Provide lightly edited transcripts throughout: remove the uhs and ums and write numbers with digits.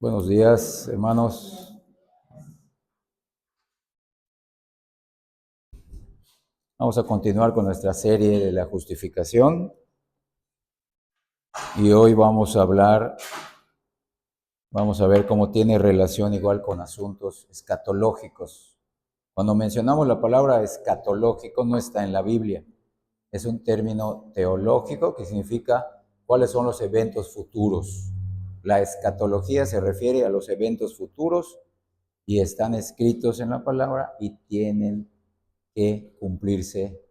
Buenos días, hermanos. Vamos a continuar con nuestra serie de la justificación y hoy vamos a ver cómo tiene relación igual con asuntos escatológicos. Cuando mencionamos la palabra escatológico no está en la Biblia. Es un término teológico que significa cuáles son los eventos futuros. La escatología se refiere a los eventos futuros y están escritos en la palabra y tienen que cumplirse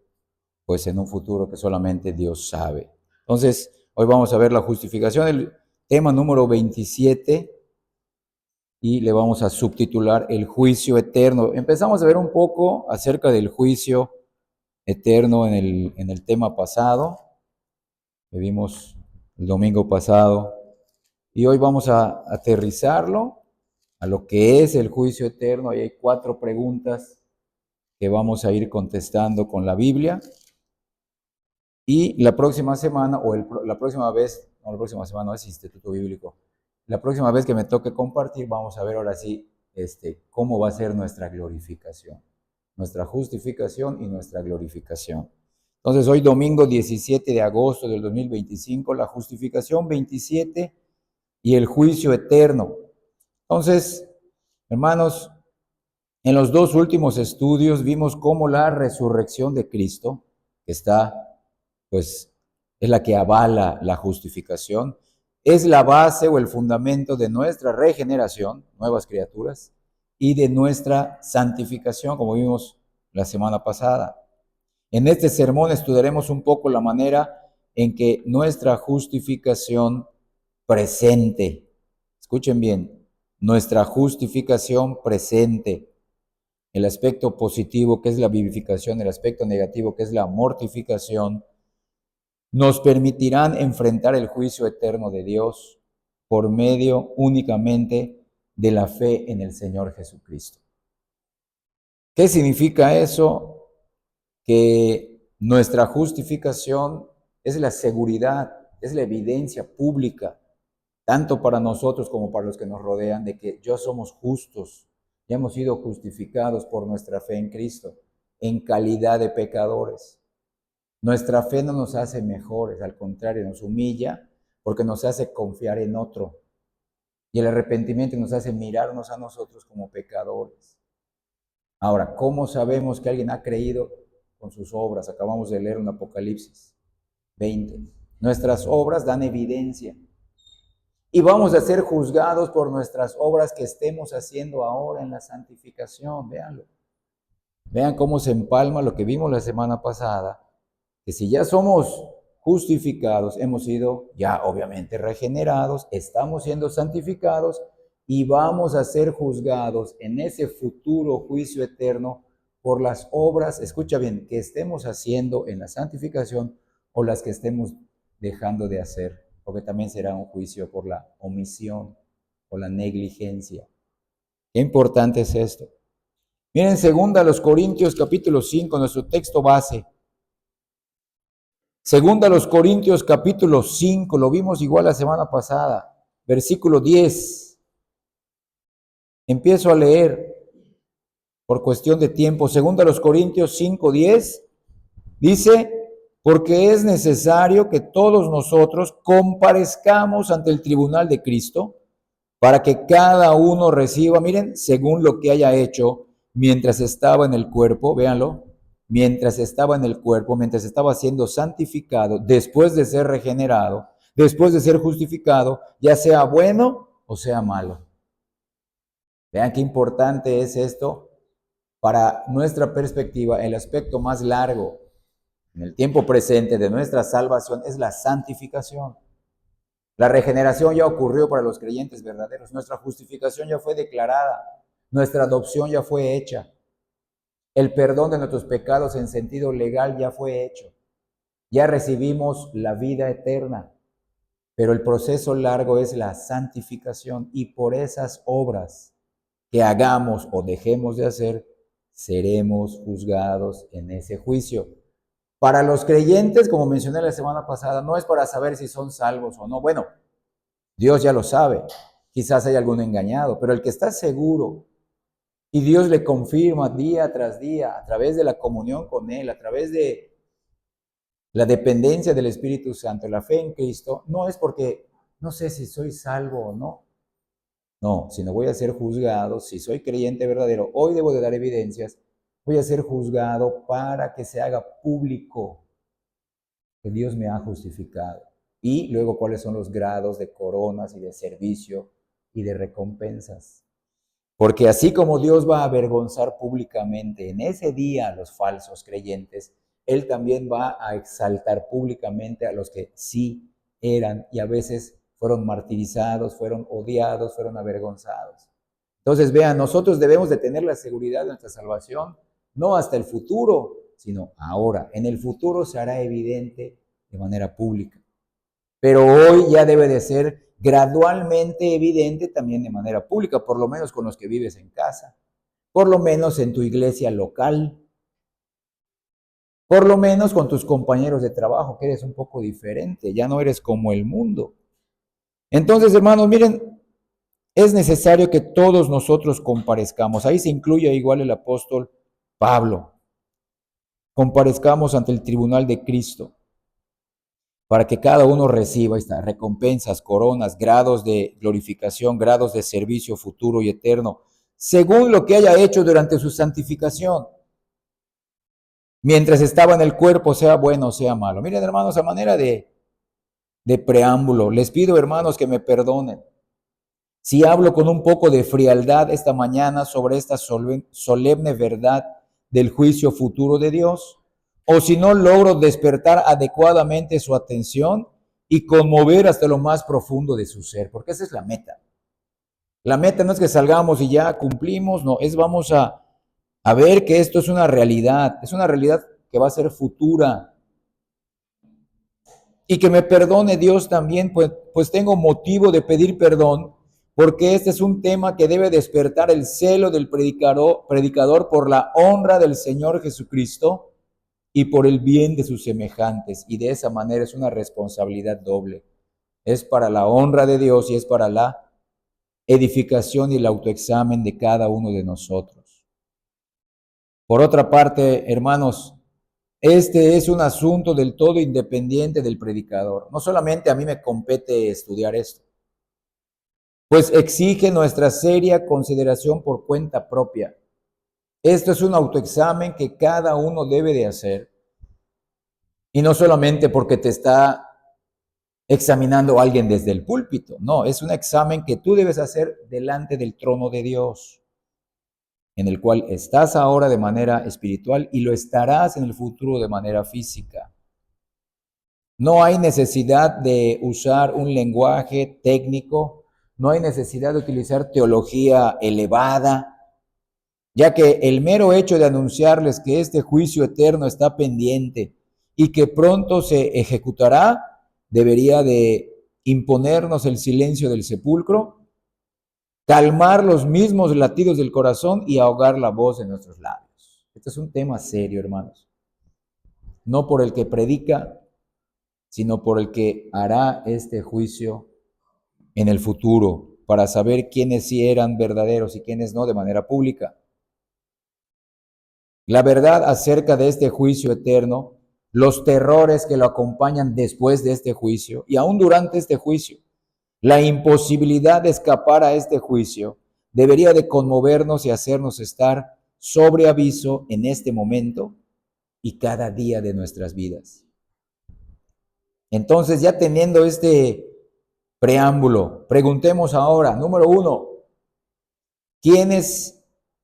pues en un futuro que solamente Dios sabe. Entonces, hoy vamos a ver la justificación, el tema número 27, y le vamos a subtitular el juicio eterno. Empezamos a ver un poco acerca del juicio eterno en el tema pasado, que vimos el domingo pasado, y hoy vamos a aterrizarlo a lo que es el juicio eterno, y hay 4 preguntas que vamos a ir contestando con la Biblia. Y la próxima semana, la próxima vez, no, la próxima semana no es Instituto Bíblico, la próxima vez que me toque compartir, vamos a ver ahora sí cómo va a ser nuestra glorificación, nuestra justificación y nuestra glorificación. Entonces, hoy domingo 17 de agosto del 2025, la justificación 27 y el juicio eterno. Entonces, hermanos, en los 2 últimos estudios vimos cómo la resurrección de Cristo, que pues es la que avala la justificación, es la base o el fundamento de nuestra regeneración, nuevas criaturas, y de nuestra santificación, como vimos la semana pasada. En este sermón estudiaremos un poco la manera en que nuestra justificación presente, escuchen bien, nuestra justificación presente, el aspecto positivo que es la vivificación, el aspecto negativo que es la mortificación, nos permitirán enfrentar el juicio eterno de Dios por medio únicamente de la fe en el Señor Jesucristo. ¿Qué significa eso? Que nuestra justificación es la seguridad, es la evidencia pública, tanto para nosotros como para los que nos rodean, de que ya somos justos, ya hemos sido justificados por nuestra fe en Cristo, en calidad de pecadores. Nuestra fe no nos hace mejores, al contrario, nos humilla porque nos hace confiar en otro. Y el arrepentimiento nos hace mirarnos a nosotros como pecadores. Ahora, ¿cómo sabemos que alguien ha creído? Con sus obras. Acabamos de leer en Apocalipsis 20. Nuestras obras dan evidencia. Y vamos a ser juzgados por nuestras obras que estemos haciendo ahora en la santificación. Véanlo. Vean cómo se empalma lo que vimos la semana pasada, que si ya somos justificados, hemos sido ya obviamente regenerados, estamos siendo santificados y vamos a ser juzgados en ese futuro juicio eterno por las obras, escucha bien, que estemos haciendo en la santificación o las que estemos dejando de hacer, porque también será un juicio por la omisión o la negligencia. Qué importante es esto. Miren, 2 Corintios capítulo 5, nuestro texto base. 2 Corintios capítulo 5, lo vimos igual la semana pasada, versículo 10. Empiezo a leer por cuestión de tiempo. 2 Corintios 5, 10 dice, porque es necesario que todos nosotros comparezcamos ante el tribunal de Cristo para que cada uno reciba, miren, según lo que haya hecho mientras estaba en el cuerpo, véanlo, mientras estaba en el cuerpo, mientras estaba siendo santificado, después de ser regenerado, después de ser justificado, ya sea bueno o sea malo. Vean qué importante es esto para nuestra perspectiva. El aspecto más largo en el tiempo presente de nuestra salvación es la santificación. La regeneración ya ocurrió para los creyentes verdaderos. Nuestra justificación ya fue declarada. Nuestra adopción ya fue hecha. El perdón de nuestros pecados en sentido legal ya fue hecho. Ya recibimos la vida eterna. Pero el proceso largo es la santificación y por esas obras que hagamos o dejemos de hacer, seremos juzgados en ese juicio. Para los creyentes, como mencioné la semana pasada, no es para saber si son salvos o no. Bueno, Dios ya lo sabe. quizás hay alguno engañado, pero el que está seguro y Dios le confirma día tras día a través de la comunión con Él, a través de la dependencia del Espíritu Santo, la fe en Cristo, no es porque no sé si soy salvo o no. No, si no voy a ser juzgado, si soy creyente verdadero, hoy debo de dar evidencias, voy a ser juzgado para que se haga público que Dios me ha justificado. Y luego cuáles son los grados de coronas y de servicio y de recompensas. Porque así como Dios va a avergonzar públicamente en ese día a los falsos creyentes, Él también va a exaltar públicamente a los que sí eran y a veces fueron martirizados, fueron odiados, fueron avergonzados. Entonces, vean, nosotros debemos de tener la seguridad de nuestra salvación, no hasta el futuro, sino ahora. En el futuro se hará evidente de manera pública. Pero hoy ya debe de ser gradualmente evidente también de manera pública, por lo menos con los que vives en casa, por lo menos en tu iglesia local, por lo menos con tus compañeros de trabajo, que eres un poco diferente, ya no eres como el mundo. Entonces, hermanos, miren, es necesario que todos nosotros comparezcamos. Ahí se incluye igual el apóstol Pablo. Comparezcamos ante el tribunal de Cristo para que cada uno reciba estas recompensas, coronas, grados de glorificación, grados de servicio futuro y eterno, según lo que haya hecho durante su santificación, mientras estaba en el cuerpo, sea bueno o sea malo. Miren, hermanos, a manera de preámbulo, les pido, hermanos, que me perdonen si hablo con un poco de frialdad esta mañana sobre esta solemne verdad del juicio futuro de Dios, o si no logro despertar adecuadamente su atención y conmover hasta lo más profundo de su ser, porque esa es la meta. La meta no es que salgamos y ya cumplimos, no, es vamos a ver que esto es una realidad que va a ser futura. Y que me perdone Dios también, pues tengo motivo de pedir perdón, porque este es un tema que debe despertar el celo del predicador por la honra del Señor Jesucristo y por el bien de sus semejantes. Y de esa manera es una responsabilidad doble. Es para la honra de Dios y es para la edificación y el autoexamen de cada uno de nosotros. Por otra parte, hermanos, este es un asunto del todo independiente del predicador. No solamente a mí me compete estudiar esto, pues exige nuestra seria consideración por cuenta propia. Esto es un autoexamen que cada uno debe de hacer. Y no solamente porque te está examinando alguien desde el púlpito. No, es un examen que tú debes hacer delante del trono de Dios, en el cual estás ahora de manera espiritual y lo estarás en el futuro de manera física. No hay necesidad de usar un lenguaje técnico, no hay necesidad de utilizar teología elevada, ya que el mero hecho de anunciarles que este juicio eterno está pendiente y que pronto se ejecutará, debería de imponernos el silencio del sepulcro, calmar los mismos latidos del corazón y ahogar la voz de nuestros labios. Este es un tema serio, hermanos. No por el que predica, sino por el que hará este juicio en el futuro, para saber quiénes sí eran verdaderos y quiénes no de manera pública. La verdad acerca de este juicio eterno, los terrores que lo acompañan después de este juicio y aún durante este juicio, la imposibilidad de escapar a este juicio, debería de conmovernos y hacernos estar sobre aviso en este momento y cada día de nuestras vidas. Entonces, ya teniendo este preámbulo, preguntemos ahora, número 1, ¿quiénes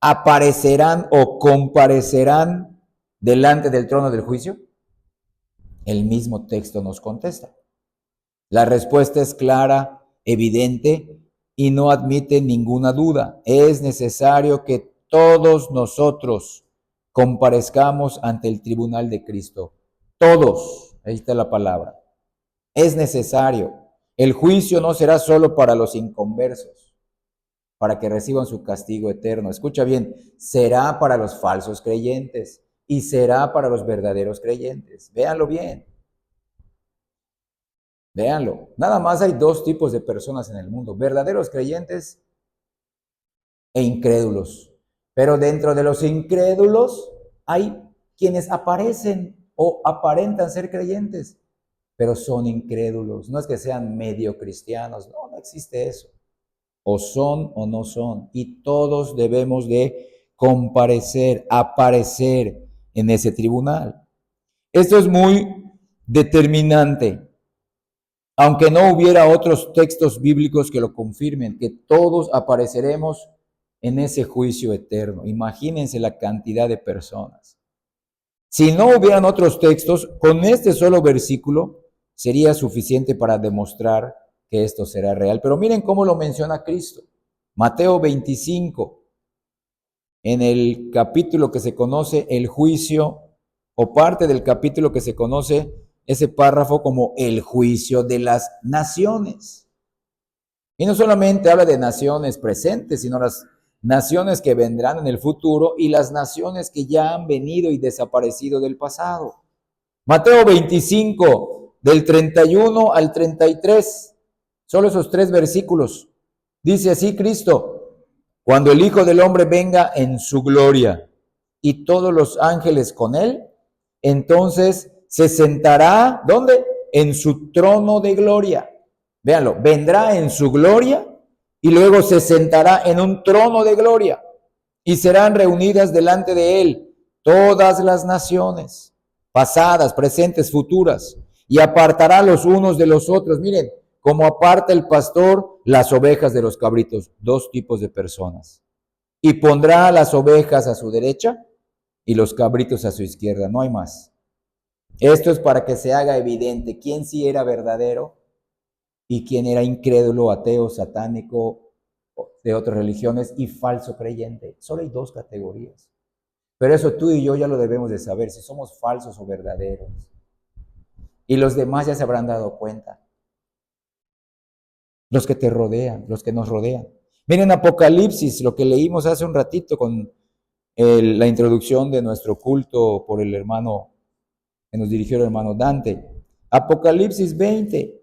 aparecerán o comparecerán delante del trono del juicio? El mismo texto nos contesta. La respuesta es clara, evidente y no admite ninguna duda. Es necesario que todos nosotros comparezcamos ante el tribunal de Cristo. Todos, ahí está la palabra. Es necesario. El juicio no será solo para los inconversos, para que reciban su castigo eterno. Escucha bien, será para los falsos creyentes y será para los verdaderos creyentes. Véanlo bien. Véanlo, nada más hay dos tipos de personas en el mundo, verdaderos creyentes e incrédulos. Pero dentro de los incrédulos hay quienes aparecen o aparentan ser creyentes, pero son incrédulos. No es que sean medio cristianos, no, no existe eso. O son o no son. Y todos debemos de comparecer, aparecer en ese tribunal. Esto es muy determinante. Aunque no hubiera otros textos bíblicos que lo confirmen, que todos apareceremos en ese juicio eterno. Imagínense la cantidad de personas. Si no hubieran otros textos, con este solo versículo sería suficiente para demostrar que esto será real. Pero miren cómo lo menciona Cristo. Mateo 25, en el capítulo que se conoce el juicio, o parte del capítulo que se conoce ese párrafo como el juicio de las naciones. Y no solamente habla de naciones presentes, sino las naciones que vendrán en el futuro y las naciones que ya han venido y desaparecido del pasado. Mateo 25, del 31 al 33, solo esos 3 versículos. Dice así Cristo: cuando el Hijo del Hombre venga en su gloria y todos los ángeles con él, entonces se sentará, ¿dónde? En su trono de gloria. Véanlo, vendrá en su gloria y luego se sentará en un trono de gloria y serán reunidas delante de él todas las naciones, pasadas, presentes, futuras, y apartará los unos de los otros. Miren, como aparta el pastor las ovejas de los cabritos, dos tipos de personas. Y pondrá las ovejas a su derecha y los cabritos a su izquierda, no hay más. Esto es para que se haga evidente quién sí era verdadero y quién era incrédulo, ateo, satánico, de otras religiones y falso creyente. Solo hay 2 categorías. Pero eso tú y yo ya lo debemos de saber, si somos falsos o verdaderos. Y los demás ya se habrán dado cuenta. Los que te rodean, los que nos rodean. Miren Apocalipsis, lo que leímos hace un ratito con la introducción de nuestro culto por el hermano, que nos dirigió el hermano Dante. Apocalipsis 20,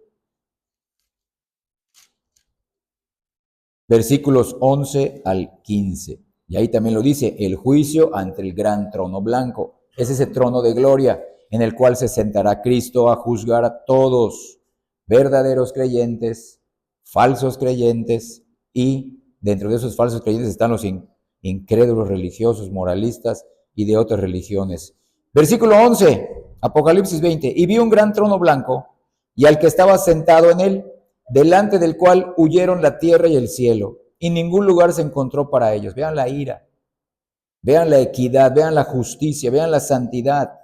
versículos 11 al 15. Y ahí también lo dice, el juicio ante el gran trono blanco. Es ese trono de gloria en el cual se sentará Cristo a juzgar a todos, verdaderos creyentes, falsos creyentes, y dentro de esos falsos creyentes están los incrédulos religiosos, moralistas y de otras religiones. Versículo 11, Apocalipsis 20. Y vi un gran trono blanco y al que estaba sentado en él, delante del cual huyeron la tierra y el cielo, y ningún lugar se encontró para ellos. Vean la ira, vean la equidad, vean la justicia, vean la santidad.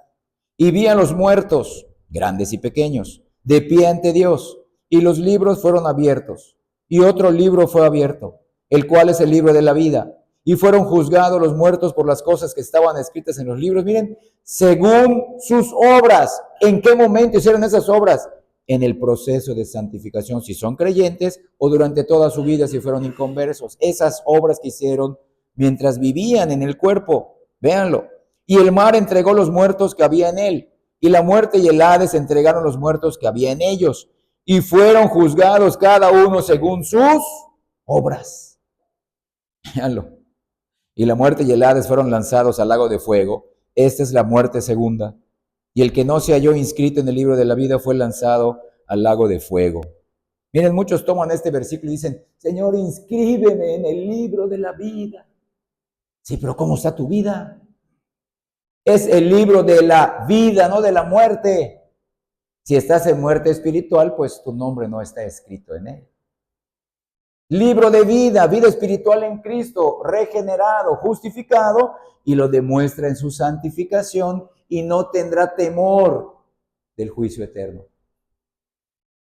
Y vi a los muertos, grandes y pequeños, de pie ante Dios, y los libros fueron abiertos. Y otro libro fue abierto, el cual es el libro de la vida. Y fueron juzgados los muertos por las cosas que estaban escritas en los libros. Miren, según sus obras. ¿En qué momento hicieron esas obras? En el proceso de santificación, si son creyentes, o durante toda su vida si fueron inconversos. Esas obras que hicieron mientras vivían en el cuerpo, véanlo. Y el mar entregó los muertos que había en él, y la muerte y el Hades entregaron los muertos que había en ellos, y fueron juzgados cada uno según sus obras. Véanlo. Y la muerte y el Hades fueron lanzados al lago de fuego. Esta es la muerte segunda. Y el que no se halló inscrito en el libro de la vida fue lanzado al lago de fuego. Miren, muchos toman este versículo y dicen, Señor, inscríbeme en el libro de la vida. Sí, pero ¿cómo está tu vida? Es el libro de la vida, no de la muerte. Si estás en muerte espiritual, pues tu nombre no está escrito en él. Libro de vida, vida espiritual en Cristo, regenerado, justificado, y lo demuestra en su santificación y no tendrá temor del juicio eterno.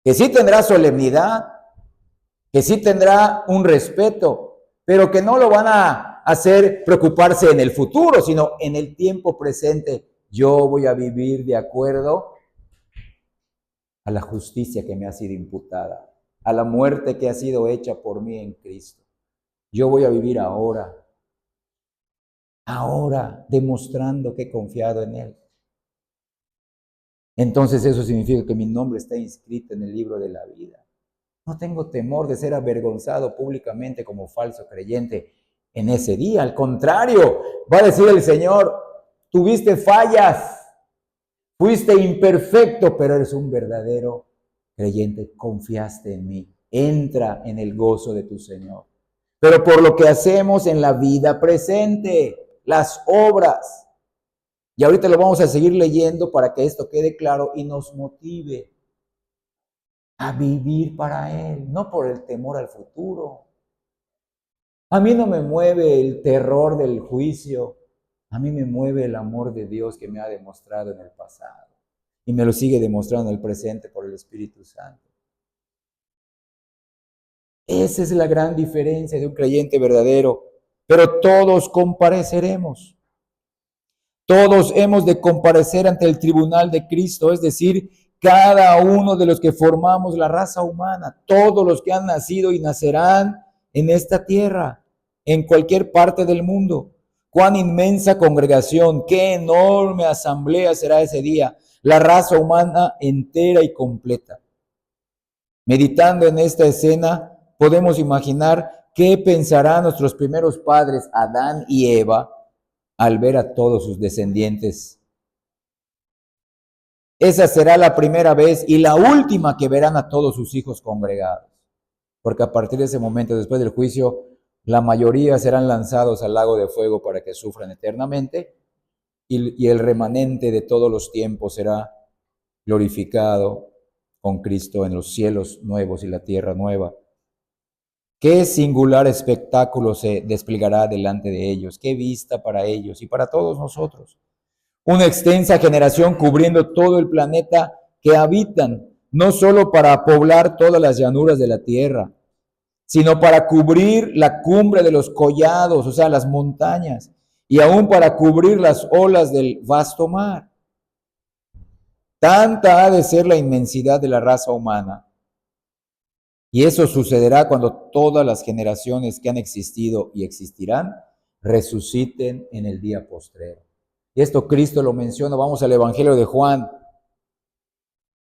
Que sí tendrá solemnidad, que sí tendrá un respeto, pero que no lo van a hacer preocuparse en el futuro, sino en el tiempo presente. Yo voy a vivir de acuerdo a la justicia que me ha sido imputada, a la muerte que ha sido hecha por mí en Cristo. Yo voy a vivir ahora, demostrando que he confiado en Él. entonces eso significa que mi nombre está inscrito en el libro de la vida. No tengo temor de ser avergonzado públicamente como falso creyente en ese día. Al contrario, va a decir el Señor, tuviste fallas, fuiste imperfecto, pero eres un verdadero creyente, confiaste en mí. Entra en el gozo de tu Señor. Pero por lo que hacemos en la vida presente, las obras. Y ahorita lo vamos a seguir leyendo para que esto quede claro y nos motive a vivir para Él, no por el temor al futuro. A mí no me mueve el terror del juicio, a mí me mueve el amor de Dios que me ha demostrado en el pasado y me lo sigue demostrando en el presente por el Espíritu Santo. Esa es la gran diferencia de un creyente verdadero, pero todos compareceremos. Todos hemos de comparecer ante el tribunal de Cristo, es decir, cada uno de los que formamos la raza humana, todos los que han nacido y nacerán en esta tierra, en cualquier parte del mundo. Cuán inmensa congregación, qué enorme asamblea será ese día, la raza humana entera y completa. Meditando en esta escena, podemos imaginar qué pensarán nuestros primeros padres, Adán y Eva, al ver a todos sus descendientes. Esa será la primera vez y la última que verán a todos sus hijos congregados, porque a partir de ese momento, después del juicio, la mayoría serán lanzados al lago de fuego para que sufran eternamente, y el remanente de todos los tiempos será glorificado con Cristo en los cielos nuevos y la tierra nueva. Qué singular espectáculo se desplegará delante de ellos, qué vista para ellos y para todos nosotros. Una extensa generación cubriendo todo el planeta que habitan, no solo para poblar todas las llanuras de la tierra, sino para cubrir la cumbre de los collados, o sea, las montañas, y aún para cubrir las olas del vasto mar. Tanta ha de ser la inmensidad de la raza humana. Y eso sucederá cuando todas las generaciones que han existido y existirán resuciten en el día postrero. Y esto Cristo lo menciona, vamos al Evangelio de Juan,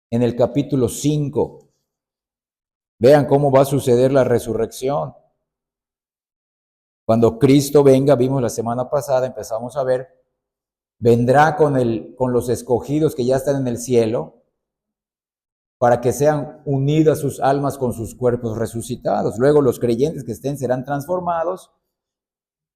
en el capítulo 5. Vean cómo va a suceder la resurrección. Cuando Cristo venga, vimos la semana pasada, empezamos a ver, vendrá con los escogidos que ya están en el cielo, para que sean unidas sus almas con sus cuerpos resucitados. Luego los creyentes que estén serán transformados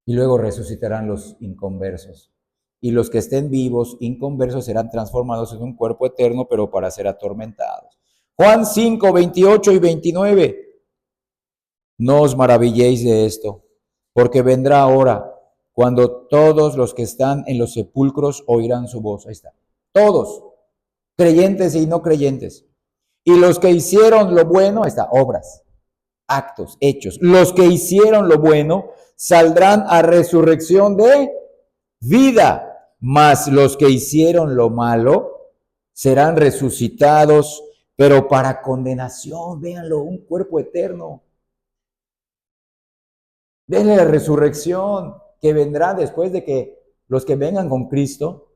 y luego resucitarán los inconversos. Y los que estén vivos, inconversos, serán transformados en un cuerpo eterno, pero para ser atormentados. Juan 5, 28 y 29. No os maravilléis de esto, porque vendrá hora cuando todos los que están en los sepulcros oirán su voz. Ahí está. Todos, creyentes y no creyentes. Y los que hicieron lo bueno, ahí está, obras, actos, hechos. Los que hicieron lo bueno saldrán a resurrección de vida, mas los que hicieron lo malo serán resucitados, pero para condenación. Véanlo, un cuerpo eterno. Vean la resurrección que vendrá después de que los que vengan con Cristo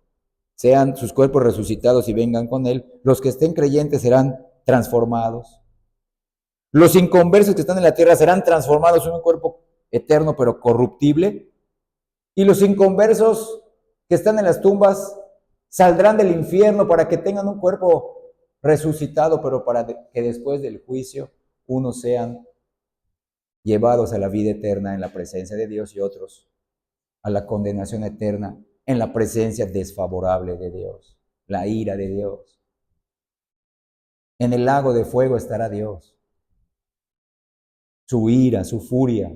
sean sus cuerpos resucitados y vengan con Él. Los que estén creyentes serán transformados. Los inconversos que están en la tierra serán transformados en un cuerpo eterno pero corruptible. Y los inconversos que están en las tumbas saldrán del infierno para que tengan un cuerpo resucitado, pero para que después del juicio unos sean llevados a la vida eterna en la presencia de Dios y otros a la condenación eterna en la presencia desfavorable de Dios, la ira de Dios. En el lago de fuego estará Dios. Su ira, su furia,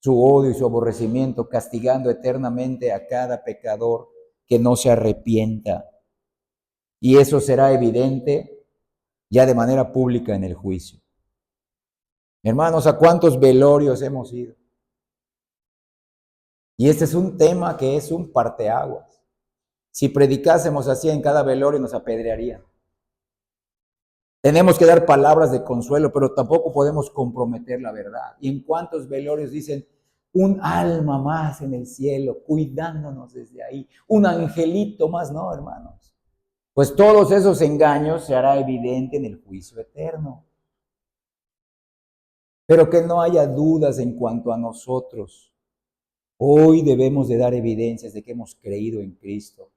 su odio y su aborrecimiento, castigando eternamente a cada pecador que no se arrepienta. Y eso será evidente ya de manera pública en el juicio. Hermanos, ¿a cuántos velorios hemos ido? Y este es un tema que es un parteaguas. Si predicásemos así en cada velorio nos apedrearían. Tenemos que dar palabras de consuelo, pero tampoco podemos comprometer la verdad. ¿Y en cuántos velorios dicen un alma más en el cielo, cuidándonos desde ahí? Un angelito más, no, hermanos. Pues todos esos engaños se hará evidente en el juicio eterno. Pero que no haya dudas en cuanto a nosotros. Hoy debemos de dar evidencias de que hemos creído en Cristo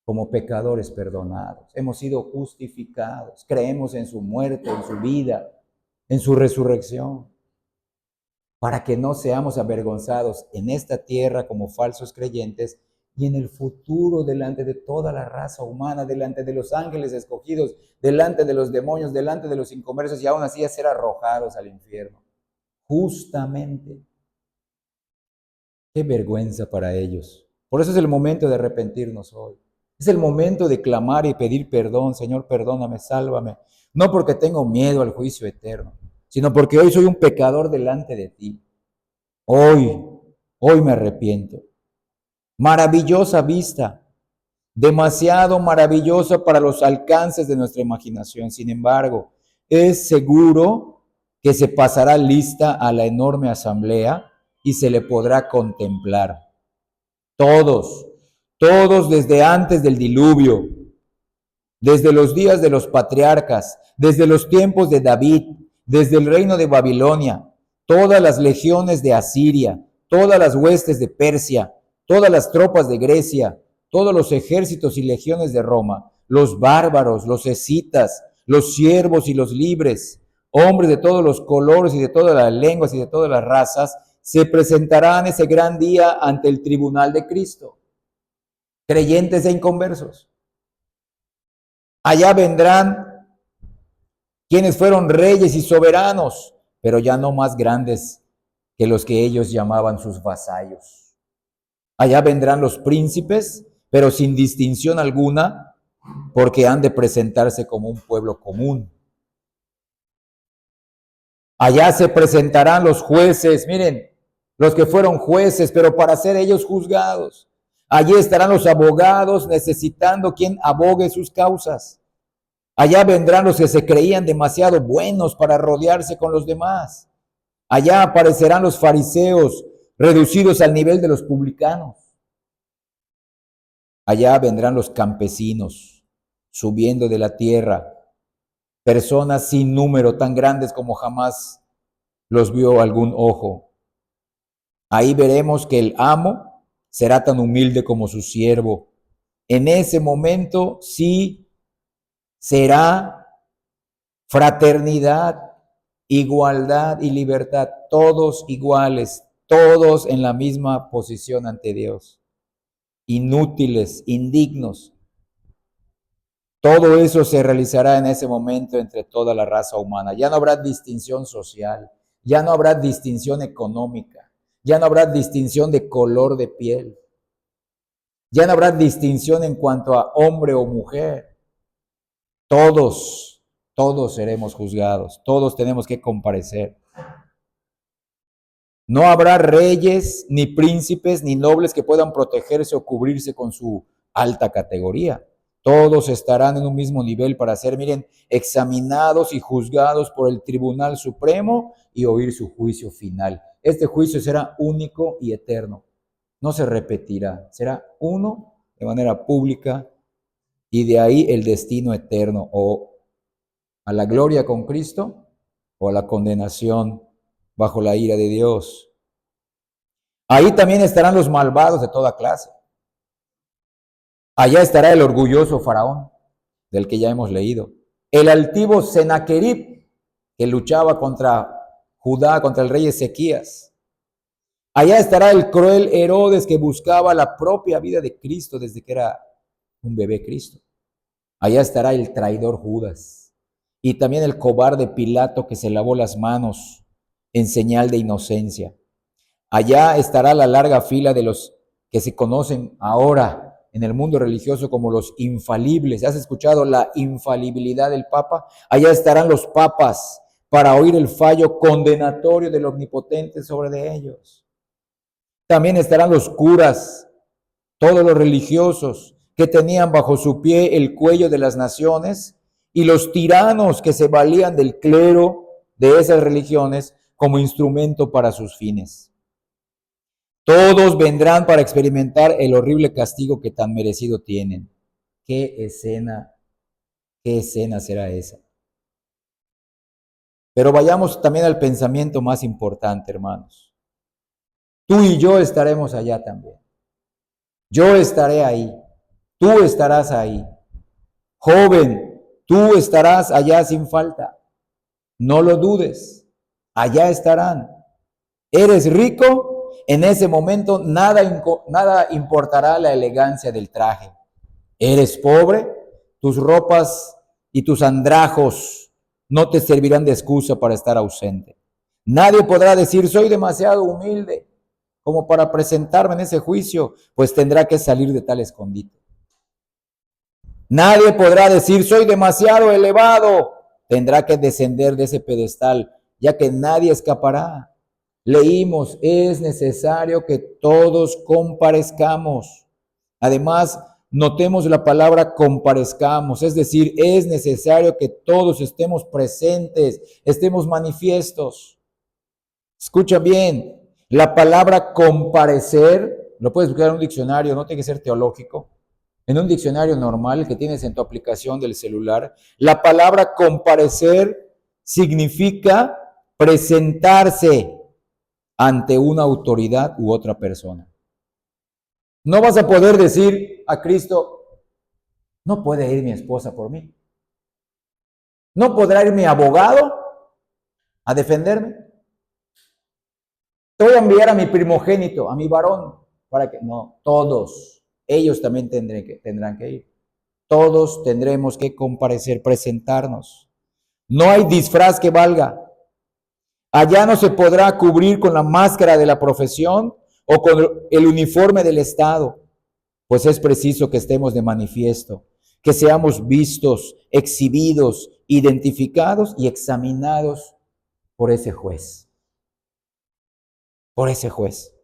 como pecadores perdonados. Hemos sido justificados. Creemos en su muerte, en su vida, en su resurrección. Para que no seamos avergonzados en esta tierra como falsos creyentes y en el futuro delante de toda la raza humana, delante de los ángeles escogidos, delante de los demonios, delante de los inconversos y aún así a ser arrojados al infierno. Justamente. Qué vergüenza para ellos. Por eso es el momento de arrepentirnos hoy. Es el momento de clamar y pedir perdón. Señor, perdóname, sálvame. No porque tengo miedo al juicio eterno, sino porque hoy soy un pecador delante de ti. Hoy me arrepiento. Maravillosa vista, demasiado maravillosa para los alcances de nuestra imaginación. Sin embargo, es seguro que se pasará lista a la enorme asamblea y se le podrá contemplar. Todos desde antes del diluvio, desde los días de los patriarcas, desde los tiempos de David, desde el reino de Babilonia, todas las legiones de Asiria, todas las huestes de Persia, todas las tropas de Grecia, todos los ejércitos y legiones de Roma, los bárbaros, los escitas, los siervos y los libres, hombres de todos los colores y de todas las lenguas y de todas las razas, se presentarán ese gran día ante el tribunal de Cristo, creyentes e inconversos. Allá vendrán quienes fueron reyes y soberanos, pero ya no más grandes que los que ellos llamaban sus vasallos. Allá vendrán los príncipes, pero sin distinción alguna, porque han de presentarse como un pueblo común. Allá se presentarán los jueces, miren, los que fueron jueces, pero para ser ellos juzgados. Allí estarán los abogados necesitando quien abogue sus causas. Allá vendrán los que se creían demasiado buenos para rodearse con los demás. Allá aparecerán los fariseos reducidos al nivel de los publicanos. Allá vendrán los campesinos subiendo de la tierra, personas sin número, tan grandes como jamás los vio algún ojo. Ahí veremos que el amo será tan humilde como su siervo. En ese momento sí será fraternidad, igualdad y libertad, todos iguales, todos en la misma posición ante Dios, inútiles, indignos. Todo eso se realizará en ese momento entre toda la raza humana. Ya no habrá distinción social, ya no habrá distinción económica, ya no habrá distinción de color de piel, ya no habrá distinción en cuanto a hombre o mujer. Todos seremos juzgados, todos tenemos que comparecer. No habrá reyes, ni príncipes, ni nobles que puedan protegerse o cubrirse con su alta categoría. Todos estarán en un mismo nivel para ser, miren, examinados y juzgados por el Tribunal Supremo y oír su juicio final. Este juicio será único y eterno. No se repetirá. Será uno de manera pública y de ahí el destino eterno, o a la gloria con Cristo o a la condenación bajo la ira de Dios. Ahí también estarán los malvados de toda clase. Allá estará el orgulloso faraón, del que ya hemos leído. El altivo Sennacherib, que luchaba contra Judá, contra el rey Ezequías. Allá estará el cruel Herodes, que buscaba la propia vida de Cristo desde que era un bebé Cristo. Allá estará el traidor Judas. Y también el cobarde Pilato, que se lavó las manos en señal de inocencia. Allá estará la larga fila de los que se conocen ahora en el mundo religioso como los infalibles. ¿Has escuchado la infalibilidad del Papa? Allá estarán los papas para oír el fallo condenatorio del Omnipotente sobre de ellos. También estarán los curas, todos los religiosos que tenían bajo su pie el cuello de las naciones, y los tiranos que se valían del clero de esas religiones como instrumento para sus fines. Todos vendrán para experimentar el horrible castigo que tan merecido tienen. qué escena será esa? Pero vayamos también al pensamiento más importante, hermanos. Tú y yo estaremos allá también. Yo estaré ahí. Tú estarás ahí. Joven, tú estarás allá sin falta. No lo dudes. Allá estarán. ¿Eres rico? En ese momento nada importará la elegancia del traje. ¿Eres pobre? Tus ropas y tus andrajos no te servirán de excusa para estar ausente. Nadie podrá decir, soy demasiado humilde como para presentarme en ese juicio, pues tendrá que salir de tal escondite. Nadie podrá decir, soy demasiado elevado, tendrá que descender de ese pedestal, ya que nadie escapará. Leímos, es necesario que todos comparezcamos. Además, notemos la palabra comparezcamos, es decir, es necesario que todos estemos presentes, estemos manifiestos. Escucha bien, la palabra comparecer, lo puedes buscar en un diccionario, no tiene que ser teológico, en un diccionario normal que tienes en tu aplicación del celular. La palabra comparecer significa presentarse ante una autoridad u otra persona. No vas a poder decir a Cristo, no puede ir mi esposa por mí. No podrá ir mi abogado a defenderme. Te voy a enviar a mi primogénito, a mi varón, para que no, todos, ellos también tendrán que ir. Todos tendremos que comparecer, presentarnos. No hay disfraz que valga. Allá no se podrá cubrir con la máscara de la profesión o con el uniforme del Estado, pues es preciso que estemos de manifiesto, que seamos vistos, exhibidos, identificados y examinados por ese juez. Por ese juez.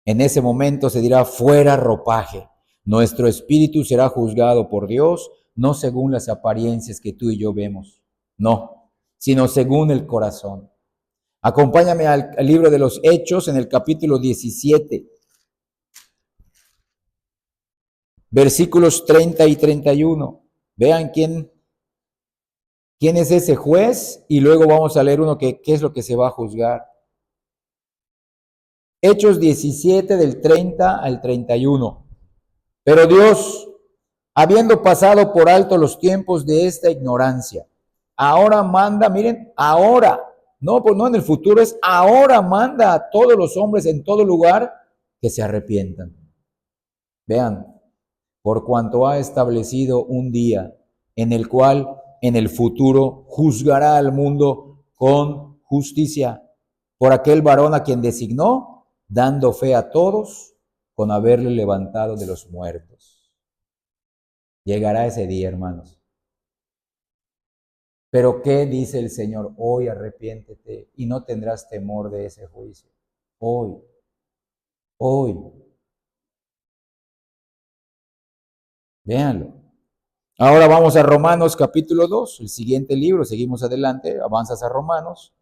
En ese momento se dirá, fuera ropaje. Nuestro espíritu será juzgado por Dios, no según las apariencias que tú y yo vemos, no, sino según el corazón. Acompáñame al libro de los Hechos en el capítulo 17, versículos 30 y 31. Vean quién es ese juez y luego vamos a leer qué es lo que se va a juzgar. Hechos 17 del 30 al 31. Pero Dios, habiendo pasado por alto los tiempos de esta ignorancia, ahora manda, miren, ahora, no, pues no en el futuro, es ahora manda a todos los hombres en todo lugar que se arrepientan. Vean, por cuanto ha establecido un día en el cual en el futuro juzgará al mundo con justicia por aquel varón a quien designó, dando fe a todos con haberle levantado de los muertos. Llegará ese día, hermanos. Pero ¿qué dice el Señor? Hoy arrepiéntete y no tendrás temor de ese juicio. Hoy. Véanlo. Ahora vamos a Romanos capítulo 2, el siguiente libro. Seguimos adelante, avanzas a Romanos.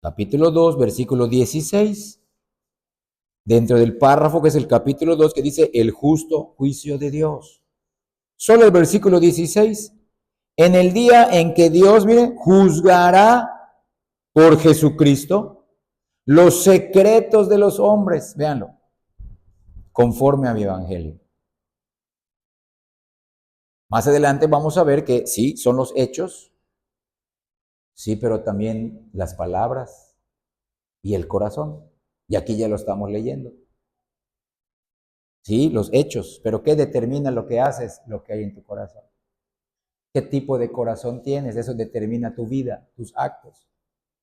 Capítulo 2, versículo 16. Dentro del párrafo que es el capítulo 2 que dice el justo juicio de Dios. Solo el versículo 16. En el día en que Dios, miren, juzgará por Jesucristo los secretos de los hombres. Véanlo. Conforme a mi evangelio. Más adelante vamos a ver que sí, son los hechos, sí, pero también las palabras y el corazón. Y aquí ya lo estamos leyendo. Sí, los hechos, pero ¿qué determina lo que haces? Lo que hay en tu corazón. ¿Qué tipo de corazón tienes? Eso determina tu vida, tus actos.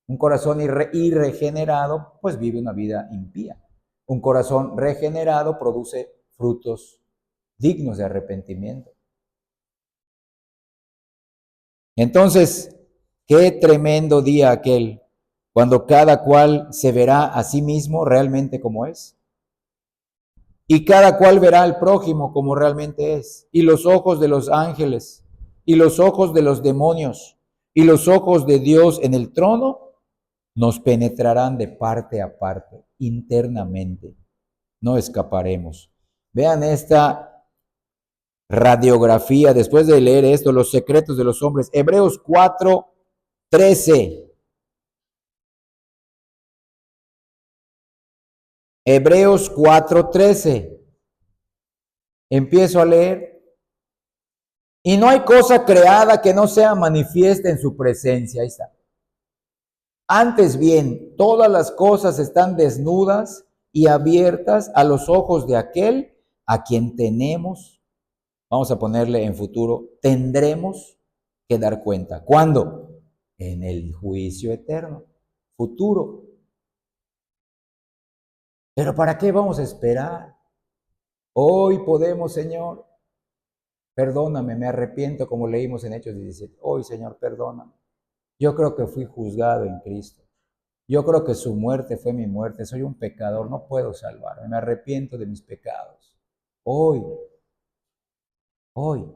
Un corazón irregenerado, pues vive una vida impía. Un corazón regenerado produce frutos dignos de arrepentimiento. Entonces, qué tremendo día aquel, cuando cada cual se verá a sí mismo realmente como es. Y cada cual verá al prójimo como realmente es. Y los ojos de los ángeles, y los ojos de los demonios, y los ojos de Dios en el trono, nos penetrarán de parte a parte, internamente. No escaparemos. Vean esta radiografía, después de leer esto, los secretos de los hombres. Hebreos 4:13. Hebreos 4:13. Empiezo a leer. Y no hay cosa creada que no sea manifiesta en su presencia. Ahí está. Antes bien, todas las cosas están desnudas y abiertas a los ojos de aquel a quien tenemos, vamos a ponerle en futuro, tendremos que dar cuenta. ¿Cuándo? En el juicio eterno, futuro. Pero ¿para qué vamos a esperar? Hoy podemos, Señor, perdóname, me arrepiento como leímos en Hechos 17. Hoy, Señor, perdóname. Yo creo que fui juzgado en Cristo. Yo creo que su muerte fue mi muerte. Soy un pecador, no puedo salvarme. Me arrepiento de mis pecados. Hoy, hoy,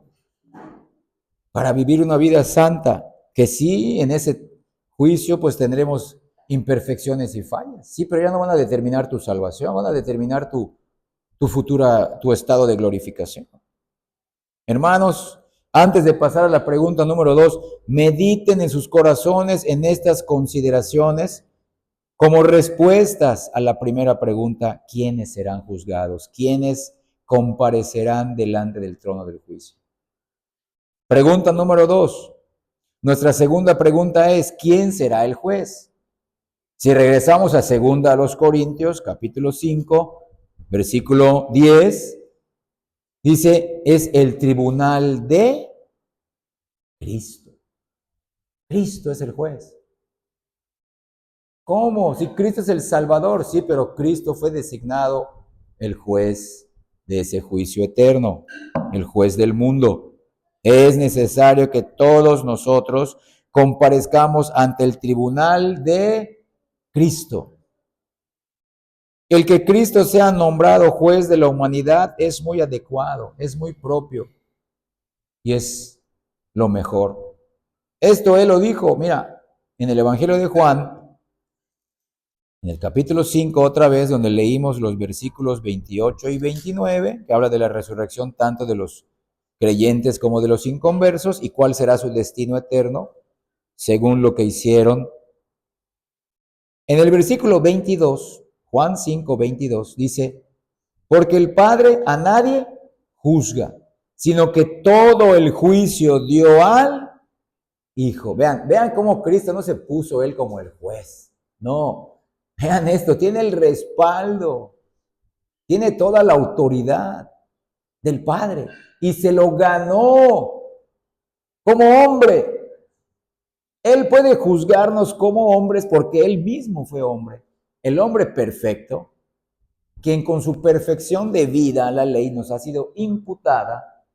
para vivir una vida santa, que sí, en ese juicio pues tendremos imperfecciones y fallas. Sí, pero ya no van a determinar tu salvación, van a determinar tu futura, tu estado de glorificación. Hermanos, antes de pasar a la pregunta número 2, mediten en sus corazones en estas consideraciones como respuestas a la primera pregunta: ¿quiénes serán juzgados? ¿Quiénes comparecerán delante del trono del juicio? Pregunta número 2. Nuestra segunda pregunta es: ¿quién será el juez? Si regresamos a segunda a los Corintios, capítulo 5, versículo 10, dice, es el tribunal de Cristo. Cristo es el juez. ¿Cómo? Si Cristo es el Salvador, sí, pero Cristo fue designado el juez de ese juicio eterno, el juez del mundo. Es necesario que todos nosotros comparezcamos ante el tribunal de Cristo. El que Cristo sea nombrado juez de la humanidad es muy adecuado, es muy propio y es lo mejor. Esto él lo dijo, mira, en el Evangelio de Juan, en el capítulo 5, otra vez, donde leímos los versículos 28 y 29, que habla de la resurrección tanto de los creyentes como de los inconversos y cuál será su destino eterno, según lo que hicieron. En el versículo 22, Juan 5, 22, dice, porque el Padre a nadie juzga, sino que todo el juicio dio al Hijo. Vean cómo Cristo no se puso él como el juez. No, vean esto, tiene el respaldo, tiene toda la autoridad del Padre y se lo ganó como hombre. Él puede juzgarnos como hombres porque él mismo fue hombre. El hombre perfecto, quien con su perfección de vida la ley nos ha sido imputada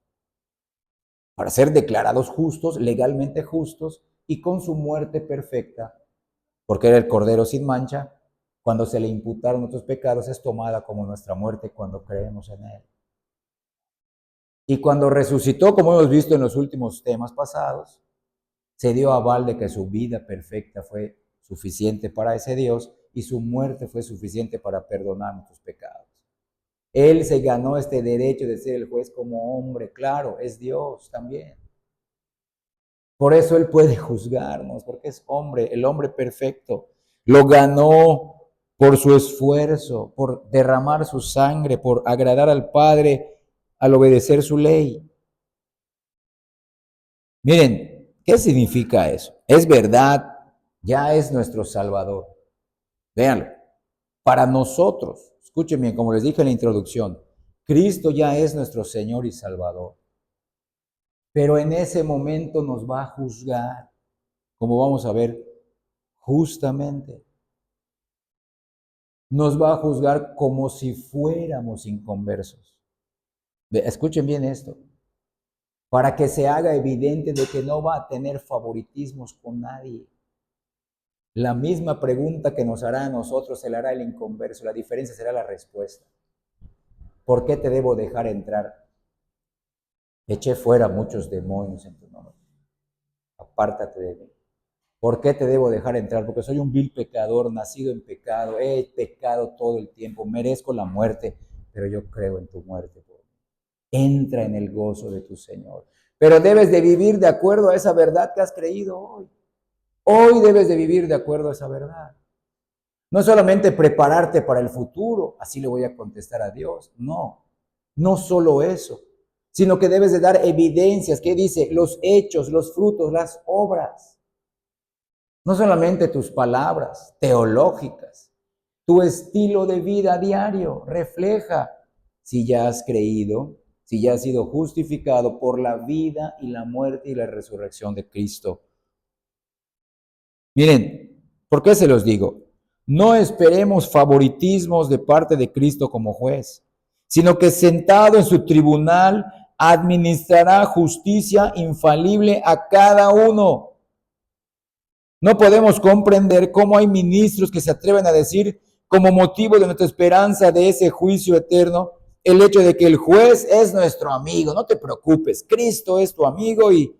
para ser declarados justos, legalmente justos, y con su muerte perfecta, porque era el Cordero sin mancha, cuando se le imputaron nuestros pecados, es tomada como nuestra muerte cuando creemos en Él. Y cuando resucitó, como hemos visto en los últimos temas pasados, se dio aval de que su vida perfecta fue suficiente para ese Dios y su muerte fue suficiente para perdonar nuestros pecados. Él se ganó este derecho de ser el juez como hombre, claro, es Dios también. Por eso Él puede juzgarnos, porque es hombre, el hombre perfecto. Lo ganó por su esfuerzo, por derramar su sangre, por agradar al Padre al obedecer su ley. Miren, ¿qué significa eso? Es verdad, ya es nuestro Salvador. Véanlo. Para nosotros, escuchen bien, como les dije en la introducción, Cristo ya es nuestro Señor y Salvador. Pero en ese momento nos va a juzgar, como vamos a ver, justamente. Nos va a juzgar como si fuéramos inconversos. Escuchen bien esto, para que se haga evidente de que no va a tener favoritismos con nadie. La misma pregunta que nos hará a nosotros se la hará el inconverso, la diferencia será la respuesta. ¿Por qué te debo dejar entrar? Eché fuera muchos demonios en tu nombre. Apártate de mí. ¿Por qué te debo dejar entrar? Porque soy un vil pecador, nacido en pecado, he pecado todo el tiempo, merezco la muerte, pero yo creo en tu muerte por mí. Entra en el gozo de tu Señor. Pero debes de vivir de acuerdo a esa verdad que has creído hoy. Hoy debes de vivir de acuerdo a esa verdad. No solamente prepararte para el futuro, así le voy a contestar a Dios. No, no solo eso, sino que debes de dar evidencias. ¿Qué dice? Los hechos, los frutos, las obras. No solamente tus palabras teológicas, tu estilo de vida diario refleja si ya has creído, si ya has sido justificado por la vida y la muerte y la resurrección de Cristo. Miren, ¿por qué se los digo? No esperemos favoritismos de parte de Cristo como juez, sino que sentado en su tribunal administrará justicia infalible a cada uno. No podemos comprender cómo hay ministros que se atreven a decir, como motivo de nuestra esperanza de ese juicio eterno, el hecho de que el juez es nuestro amigo. No te preocupes, Cristo es tu amigo y...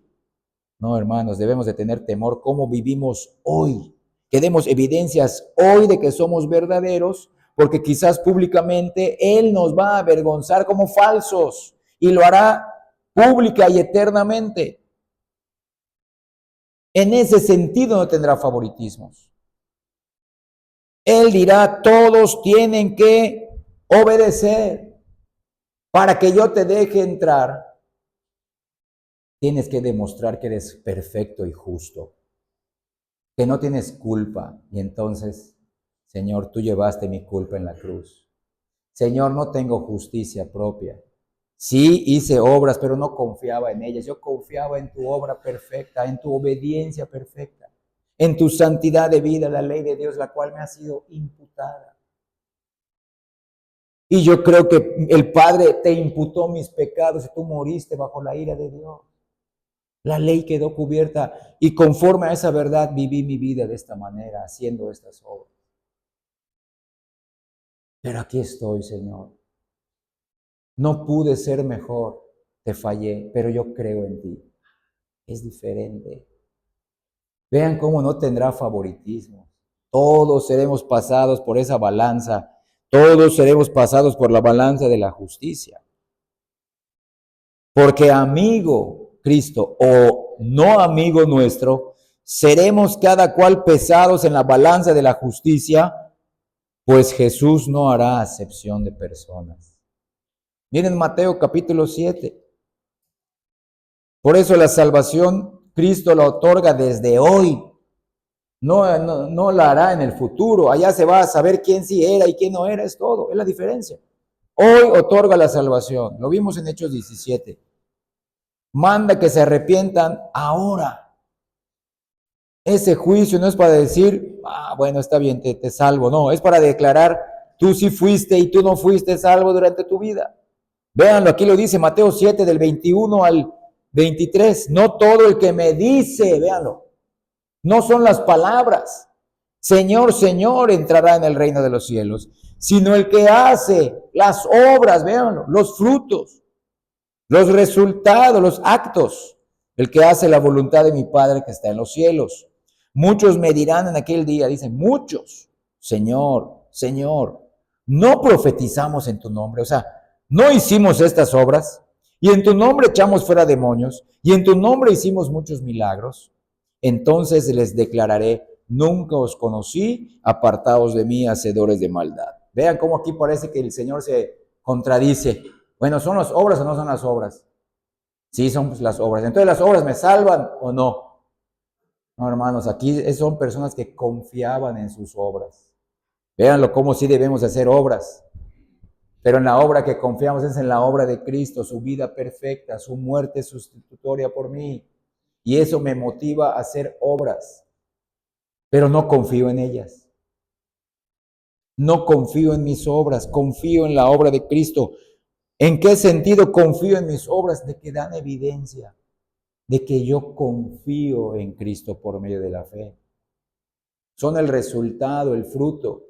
No, hermanos, debemos de tener temor cómo vivimos hoy. Que demos evidencias hoy de que somos verdaderos, porque quizás públicamente Él nos va a avergonzar como falsos y lo hará pública y eternamente. En ese sentido no tendrá favoritismos. Él dirá, todos tienen que obedecer. Para que yo te deje entrar, tienes que demostrar que eres perfecto y justo, que no tienes culpa. Y entonces, Señor, tú llevaste mi culpa en la cruz. Señor, no tengo justicia propia. Sí, hice obras, pero no confiaba en ellas. Yo confiaba en tu obra perfecta, en tu obediencia perfecta, en tu santidad de vida, la ley de Dios, la cual me ha sido imputada. Y yo creo que el Padre te imputó mis pecados y tú moriste bajo la ira de Dios. La ley quedó cubierta y conforme a esa verdad viví mi vida de esta manera, haciendo estas obras. Pero aquí estoy, Señor. No pude ser mejor, te fallé, pero yo creo en ti. Es diferente. Vean cómo no tendrá favoritismo. Todos seremos pasados por esa balanza. Todos seremos pasados por la balanza de la justicia. Porque amigo Cristo o no amigo nuestro, seremos cada cual pesados en la balanza de la justicia, pues Jesús no hará acepción de personas. Miren Mateo capítulo 7. Por eso la salvación Cristo la otorga desde hoy. No la hará en el futuro. Allá se va a saber quién sí era y quién no era, es todo, es la diferencia. Hoy otorga la salvación. Lo vimos en Hechos 17. Manda que se arrepientan ahora. Ese juicio no es para decir, bueno, está bien, te salvo. No, es para declarar, tú sí fuiste y tú no fuiste salvo durante tu vida. Véanlo, aquí lo dice Mateo 7 del 21 al 23. No todo el que me dice, véanlo, no son las palabras, Señor, Señor, entrará en el reino de los cielos, sino el que hace las obras, véanlo, los frutos, los resultados, los actos, el que hace la voluntad de mi Padre que está en los cielos. Muchos me dirán en aquel día, dicen muchos, Señor, Señor, no profetizamos en tu nombre, o sea, no hicimos estas obras, y en tu nombre echamos fuera demonios, y en tu nombre hicimos muchos milagros. Entonces les declararé, nunca os conocí, apartaos de mí, hacedores de maldad. Vean cómo aquí parece que el Señor se contradice. Bueno, ¿son las obras o no son las obras? Sí, son las obras. Entonces, ¿las obras me salvan o no? No, hermanos, aquí son personas que confiaban en sus obras. Véanlo cómo sí debemos de hacer obras. Pero en la obra que confiamos es en la obra de Cristo, su vida perfecta, su muerte sustitutoria por mí. Y eso me motiva a hacer obras, pero no confío en ellas. No confío en mis obras, confío en la obra de Cristo. ¿En qué sentido confío en mis obras? De que dan evidencia de que yo confío en Cristo por medio de la fe. Son el resultado, el fruto.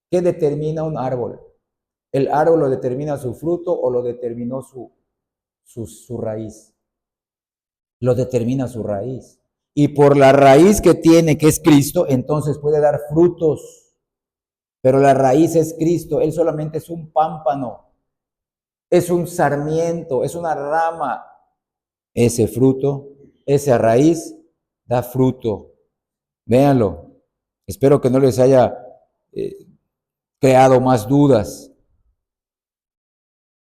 ¿Qué determina un árbol? ¿El árbol lo determina su fruto o lo determinó su raíz? Lo determina su raíz. Y por la raíz que tiene, que es Cristo, entonces puede dar frutos. Pero la raíz es Cristo. Él solamente es un pámpano. es un sarmiento, es una rama. Ese fruto, esa raíz, da fruto. Véanlo. Espero que no les haya creado más dudas.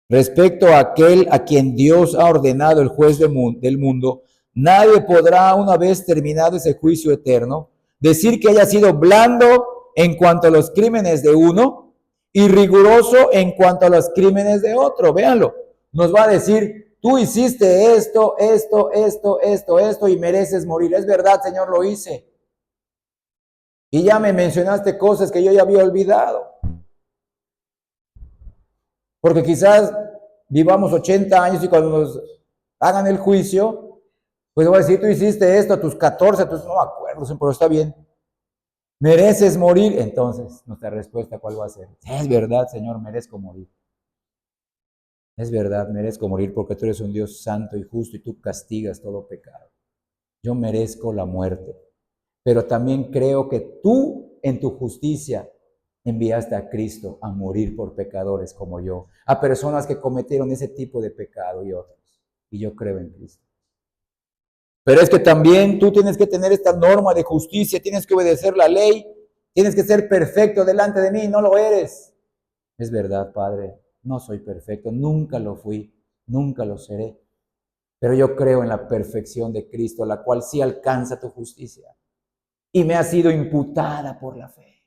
Respecto a aquel a quien Dios ha ordenado el juez del mundo, nadie podrá, una vez terminado ese juicio eterno, decir que haya sido blando en cuanto a los crímenes de uno y riguroso en cuanto a los crímenes de otro. Véanlo. Nos va a decir, tú hiciste esto, esto y mereces morir. Es verdad, Señor, lo hice. Y ya me mencionaste cosas que yo ya había olvidado. Porque quizás vivamos 80 años y cuando nos hagan el juicio, pues voy a decir, tú hiciste esto a tus 14, no me acuerdo, pero está bien. ¿Mereces morir? Entonces, nuestra respuesta, ¿cuál va a ser? Es verdad, Señor, merezco morir. Es verdad, merezco morir porque tú eres un Dios santo y justo y tú castigas todo pecado. Yo merezco la muerte. Pero también creo que tú, en tu justicia, enviaste a Cristo a morir por pecadores como yo, a personas que cometieron ese tipo de pecado y otros. Y yo creo en Cristo. Pero es que también tú tienes que tener esta norma de justicia, tienes que obedecer la ley, tienes que ser perfecto delante de mí, no lo eres. Es verdad, Padre, no soy perfecto, nunca lo fui, nunca lo seré. Pero yo creo en la perfección de Cristo, la cual sí alcanza tu justicia. Y me ha sido imputada por la fe.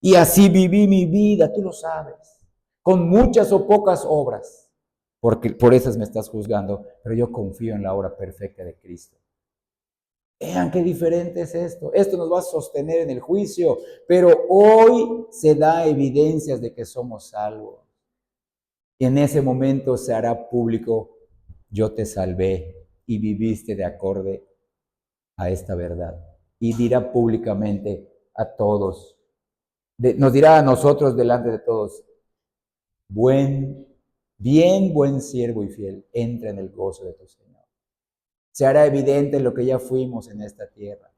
Y así viví mi vida, tú lo sabes, con muchas o pocas obras, porque por esas me estás juzgando, pero yo confío en la obra perfecta de Cristo. Vean qué diferente es esto. Esto nos va a sostener en el juicio, pero hoy se da evidencias de que somos salvos. Y en ese momento se hará público, yo te salvé y viviste de acorde a esta verdad. Y dirá públicamente a todos, nos dirá a nosotros delante de todos, buen siervo y fiel, entra en el gozo de tu Señor. Se hará evidente lo que ya fuimos en esta tierra,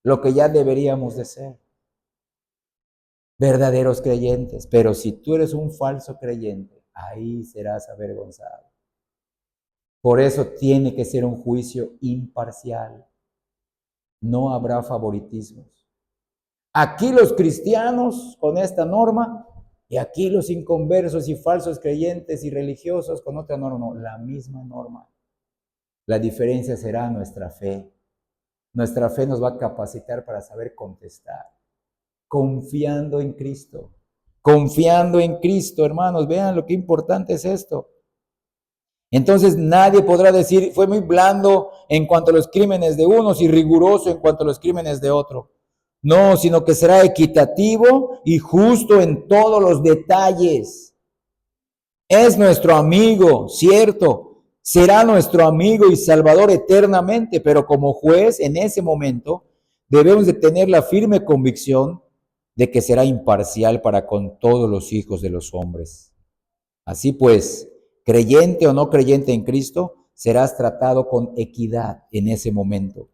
lo que ya deberíamos de ser, verdaderos creyentes. Pero si tú eres un falso creyente, ahí serás avergonzado. Por eso tiene que ser un juicio imparcial. No habrá favoritismos. Aquí los cristianos con esta norma y aquí los inconversos y falsos creyentes y religiosos con otra norma. No, la misma norma. La diferencia será nuestra fe. Nuestra fe nos va a capacitar para saber contestar. Confiando en Cristo. Confiando en Cristo, hermanos. Vean lo que importante es esto. Entonces nadie podrá decir, fue muy blando en cuanto a los crímenes de unos y riguroso en cuanto a los crímenes de otro. No, sino que será equitativo y justo en todos los detalles. Es nuestro amigo, cierto, será nuestro amigo y salvador eternamente, pero como juez en ese momento debemos de tener la firme convicción de que será imparcial para con todos los hijos de los hombres. Así pues, creyente o no creyente en Cristo, serás tratado con equidad en ese momento.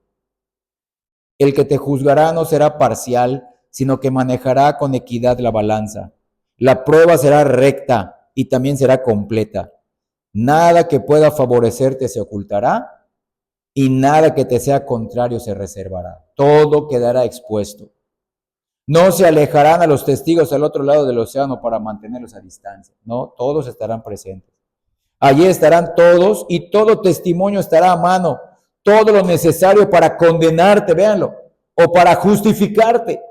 El que te juzgará no será parcial, sino que manejará con equidad la balanza. La prueba será recta y también será completa. Nada que pueda favorecerte se ocultará y nada que te sea contrario se reservará. Todo quedará expuesto. No se alejarán a los testigos al otro lado del océano para mantenerlos a distancia. No, todos estarán presentes. Allí estarán todos y todo testimonio estará a mano. Todo lo necesario para condenarte, véanlo, o para justificarte.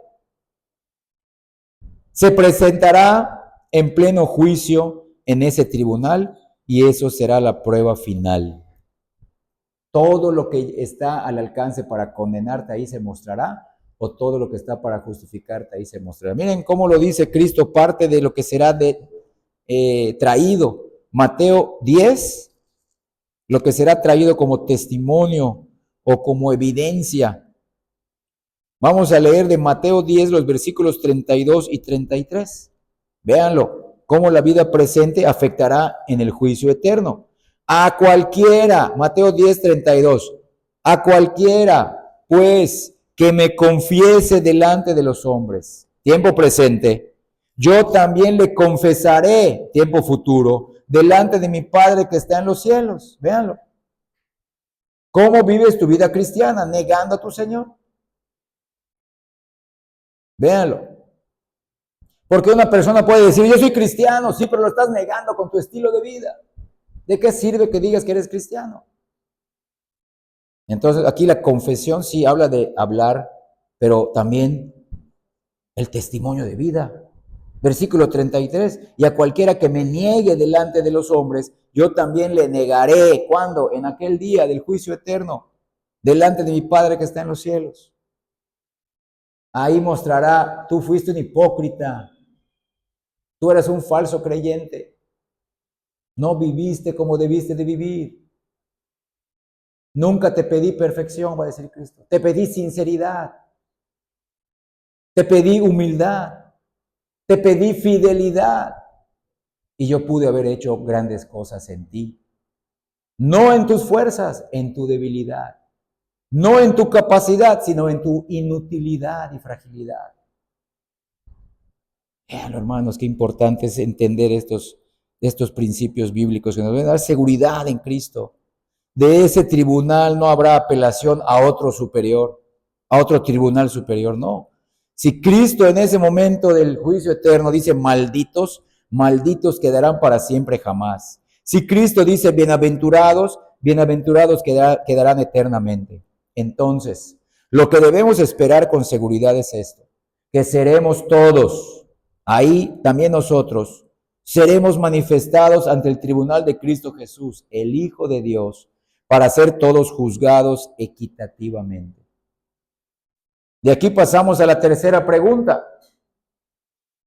Se presentará en pleno juicio en ese tribunal y eso será la prueba final. Todo lo que está al alcance para condenarte ahí se mostrará, o todo lo que está para justificarte ahí se mostrará. Miren cómo lo dice Cristo, parte de lo que será traído. Mateo 10, lo que será traído como testimonio o como evidencia. Vamos a leer de Mateo 10 los versículos 32 y 33. Véanlo, cómo la vida presente afectará en el juicio eterno. A cualquiera, Mateo 10, 32, a cualquiera, pues, que me confiese delante de los hombres, tiempo presente, yo también le confesaré, tiempo futuro, delante de mi Padre que está en los cielos. Véanlo. ¿Cómo vives tu vida cristiana? Negando a tu Señor. Véanlo. Porque una persona puede decir, yo soy cristiano, sí, pero lo estás negando con tu estilo de vida. ¿De qué sirve que digas que eres cristiano? Entonces, aquí la confesión sí habla de hablar, pero también el testimonio de vida. Versículo 33, y a cualquiera que me niegue delante de los hombres, yo también le negaré. ¿Cuándo? En aquel día del juicio eterno, delante de mi Padre que está en los cielos. Ahí mostrará, tú fuiste un hipócrita, tú eres un falso creyente, no viviste como debiste de vivir. Nunca te pedí perfección, va a decir Cristo. Te pedí sinceridad, te pedí humildad, te pedí fidelidad. Y yo pude haber hecho grandes cosas en ti. No en tus fuerzas, en tu debilidad. No en tu capacidad, sino en tu inutilidad y fragilidad. Vean, hermanos, qué importante es entender estos principios bíblicos que nos van a dar seguridad en Cristo. De ese tribunal no habrá apelación a otro superior, a otro tribunal superior, no. Si Cristo en ese momento del juicio eterno dice malditos, malditos quedarán para siempre jamás. Si Cristo dice bienaventurados, bienaventurados quedarán eternamente. Entonces, lo que debemos esperar con seguridad es esto, que seremos todos, ahí también nosotros, seremos manifestados ante el tribunal de Cristo Jesús, el Hijo de Dios, para ser todos juzgados equitativamente. De aquí pasamos a la tercera pregunta.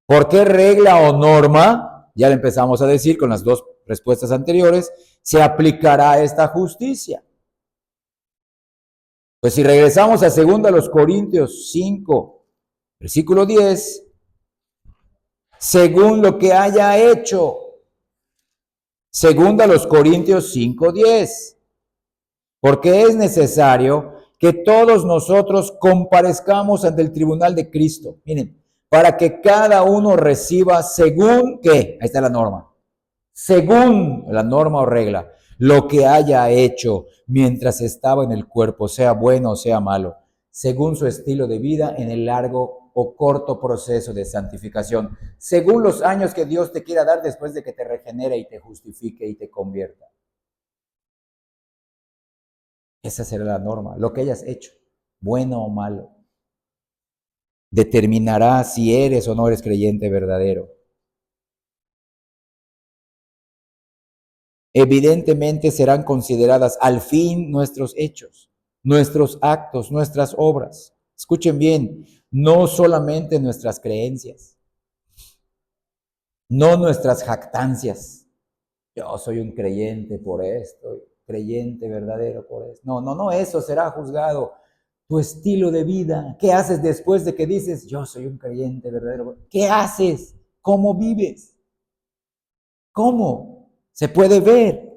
¿Por qué regla o norma, ya le empezamos a decir con las dos respuestas anteriores, se aplicará esta justicia? Pues si regresamos a 2 Corintios 5, versículo 10, según lo que haya hecho. 2 Corintios 5, 10. Porque es necesario que todos nosotros comparezcamos ante el tribunal de Cristo. Miren, para que cada uno reciba según, ¿qué? Ahí está la norma. Según la norma o regla, lo que haya hecho mientras estaba en el cuerpo, sea bueno o sea malo, según su estilo de vida en el largo o corto proceso de santificación, según los años que Dios te quiera dar después de que te regenere y te justifique y te convierta. Esa será la norma. Lo que hayas hecho, bueno o malo, determinará si eres o no eres creyente verdadero. Evidentemente serán consideradas al fin nuestros hechos, nuestros actos, nuestras obras. Escuchen bien, no solamente nuestras creencias, no nuestras jactancias. Yo soy un creyente por esto, creyente verdadero por esto. No, eso será juzgado. Tu estilo de vida, ¿qué haces después de que dices, yo soy un creyente verdadero? ¿Qué haces? ¿Cómo vives? ¿Cómo? Se puede ver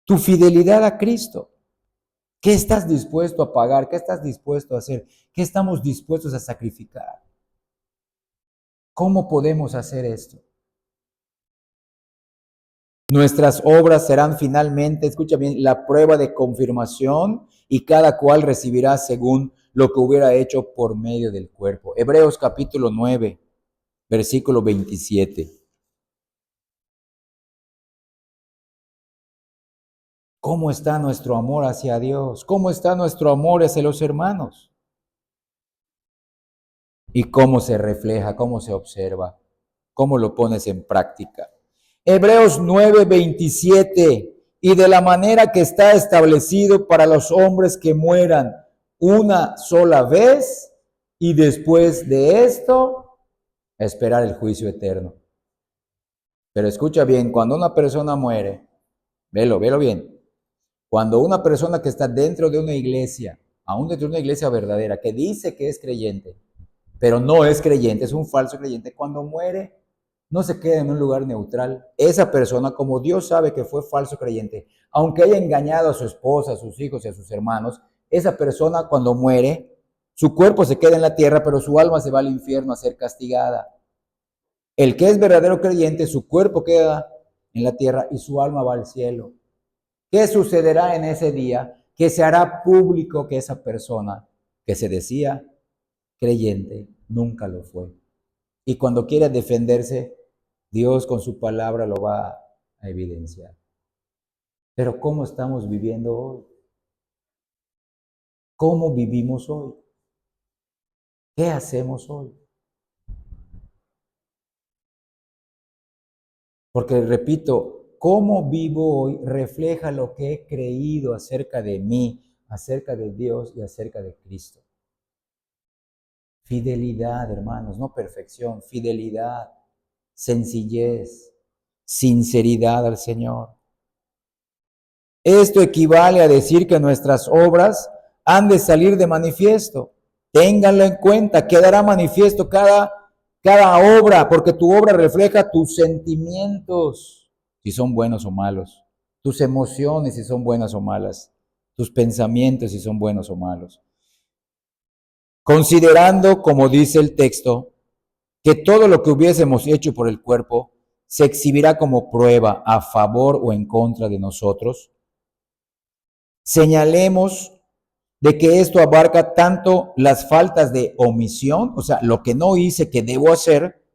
tu fidelidad a Cristo. ¿Qué estás dispuesto a pagar? ¿Qué estás dispuesto a hacer? ¿Qué estamos dispuestos a sacrificar? ¿Cómo podemos hacer esto? Nuestras obras serán finalmente, escucha bien, la prueba de confirmación y cada cual recibirá según lo que hubiera hecho por medio del cuerpo. Hebreos capítulo 9, versículo 27. ¿Cómo está nuestro amor hacia Dios? ¿Cómo está nuestro amor hacia los hermanos? ¿Y cómo se refleja? ¿Cómo se observa? ¿Cómo lo pones en práctica? Hebreos 9, 27. Y de la manera que está establecido para los hombres que mueran una sola vez y después de esto, esperar el juicio eterno. Pero escucha bien, cuando una persona muere, velo bien. Cuando una persona que está dentro de una iglesia, aún dentro de una iglesia verdadera, que dice que es creyente, pero no es creyente, es un falso creyente, cuando muere, no se queda en un lugar neutral. Esa persona, como Dios sabe que fue falso creyente, aunque haya engañado a su esposa, a sus hijos y a sus hermanos, esa persona cuando muere, Su cuerpo se queda en la tierra, pero su alma se va al infierno a ser castigada. El que es verdadero creyente, su cuerpo queda en la tierra y su alma va al cielo. ¿Qué sucederá en ese día? Que se hará público que esa persona que se decía creyente nunca lo fue. Y cuando quiere defenderse, Dios con su palabra lo va a evidenciar. Pero ¿cómo estamos viviendo hoy? ¿Cómo vivimos hoy? ¿Qué hacemos hoy? Porque repito, cómo vivo hoy refleja lo que he creído acerca de mí, acerca de Dios y acerca de Cristo. Fidelidad, hermanos, no perfección, fidelidad, sencillez, sinceridad al Señor. Esto equivale a decir que nuestras obras han de salir de manifiesto. Ténganlo en cuenta, quedará manifiesto cada obra, porque tu obra refleja tus sentimientos, si son buenos o malos, tus emociones, si son buenas o malas, tus pensamientos, si son buenos o malos. Considerando, como dice el texto, que todo lo que hubiésemos hecho por el cuerpo se exhibirá como prueba a favor o en contra de nosotros, señalemos de que esto abarca tanto las faltas de omisión, o sea, lo que no hice que debo hacer,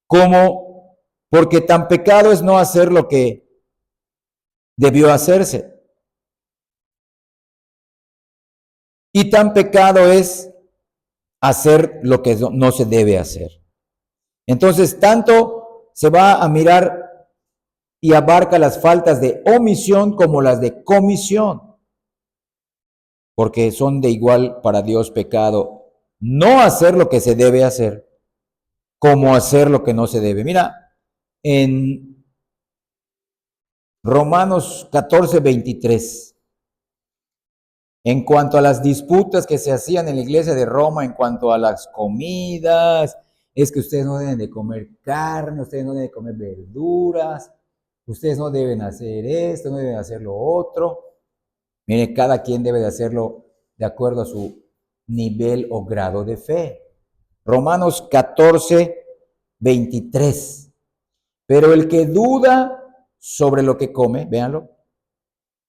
como porque tan pecado es no hacer lo que debió hacerse. Y tan pecado es hacer lo que no se debe hacer. Entonces, tanto se va a mirar y abarca las faltas de omisión como las de comisión, porque son de igual para Dios pecado no hacer lo que se debe hacer como hacer lo que no se debe. Mira, en Romanos 14:23, en cuanto a las disputas que se hacían en la iglesia de Roma, en cuanto a las comidas, es que ustedes no deben de comer carne, ustedes no deben de comer verduras, ustedes no deben hacer esto, no deben hacer lo otro. Mire, cada quien debe de hacerlo de acuerdo a su nivel o grado de fe. Romanos 14:23. Pero el que duda sobre lo que come, véanlo,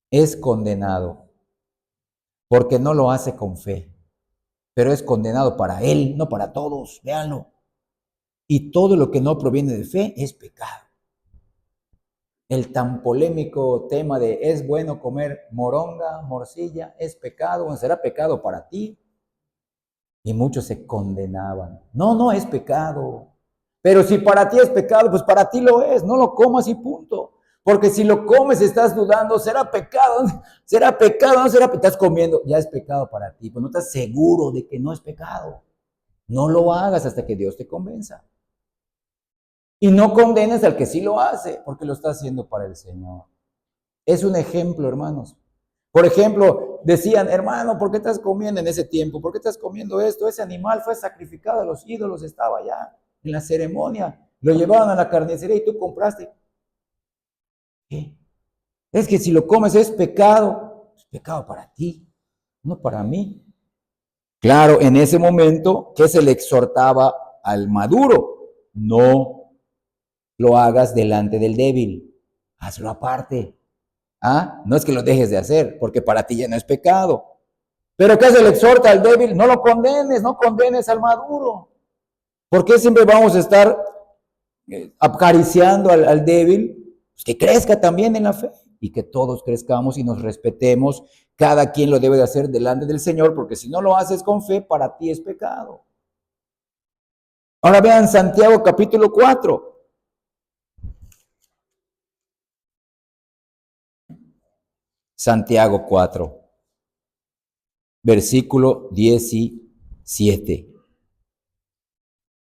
es condenado, porque no lo hace con fe, pero es condenado para él, no para todos, véanlo. Y todo lo que no proviene de fe es pecado. El tan polémico tema de ¿es bueno comer moronga, morcilla? ¿Es pecado? ¿O será pecado para ti? Y muchos se condenaban. No, no es pecado. Pero si para ti es pecado, pues para ti lo es. No lo comas y punto. Porque si lo comes estás dudando, ¿será pecado? ¿Será pecado? ¿No será pecado? Estás comiendo, ya es pecado para ti. Pues no estás seguro de que no es pecado. No lo hagas hasta que Dios te convenza. Y no condenes al que sí lo hace, porque lo está haciendo para el Señor. Es un ejemplo, hermanos. Por ejemplo, decían, hermano, ¿por qué estás comiendo en ese tiempo? ¿Por qué estás comiendo esto? Ese animal fue sacrificado a los ídolos, estaba allá en la ceremonia. Lo llevaban a la carnicería y tú compraste. ¿Qué? Es que si lo comes es pecado. Es pecado para ti, no para mí. Claro, en ese momento, ¿qué se le exhortaba al maduro? No lo hagas delante del débil. Hazlo aparte. ¿Ah? No es que lo dejes de hacer, porque para ti ya no es pecado. Pero ¿qué se le exhorta al débil? No lo condenes, no condenes al maduro. ¿Por qué siempre vamos a estar acariciando al débil? Pues que crezca también en la fe y que todos crezcamos y nos respetemos. Cada quien lo debe de hacer delante del Señor, porque si no lo haces con fe, para ti es pecado. Ahora vean Santiago capítulo 4. Santiago 4, versículo 17.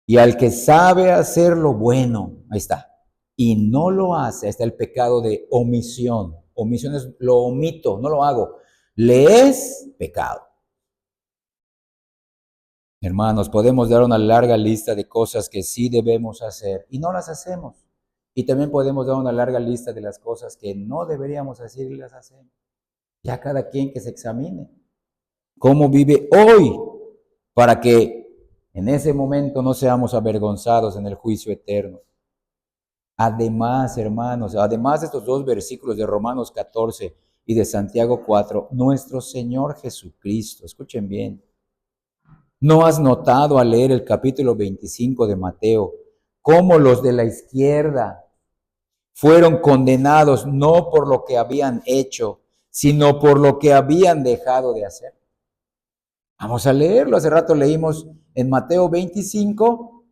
Y al que sabe hacer lo bueno, ahí está, y no lo hace, ahí está el pecado de omisión. Omisión es lo omito, no lo hago. Le es pecado. Hermanos, podemos dar una larga lista de cosas que sí debemos hacer y no las hacemos. Y también podemos dar una larga lista de las cosas que no deberíamos hacer y las hacemos. Ya cada quien que se examine. ¿Cómo vive hoy? para que en ese momento no seamos avergonzados en el juicio eterno. Además, hermanos, además de estos dos versículos de Romanos 14 y de Santiago 4, nuestro Señor Jesucristo, escuchen bien, ¿no has notado al leer el capítulo 25 de Mateo cómo los de la izquierda fueron condenados no por lo que habían hecho, sino por lo que habían dejado de hacer? Vamos a leerlo. Hace rato leímos en Mateo 25,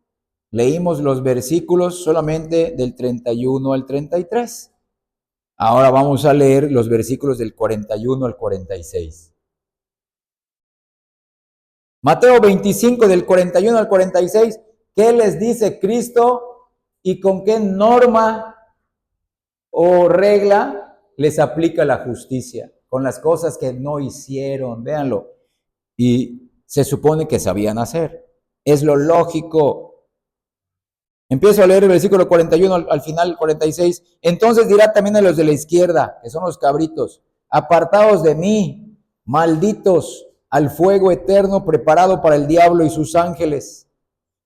leímos los versículos solamente del 31 al 33. Ahora vamos a leer los versículos del 41 al 46. Mateo 25 del 41 al 46, ¿qué les dice Cristo y con qué norma o regla les aplica la justicia? Con las cosas que no hicieron, véanlo. Y se supone que sabían hacer. Es lo lógico. Empiezo a leer el versículo 41 al final, 46. Entonces dirá también a los de la izquierda, que son los cabritos, apartaos de mí, malditos, al fuego eterno preparado para el diablo y sus ángeles,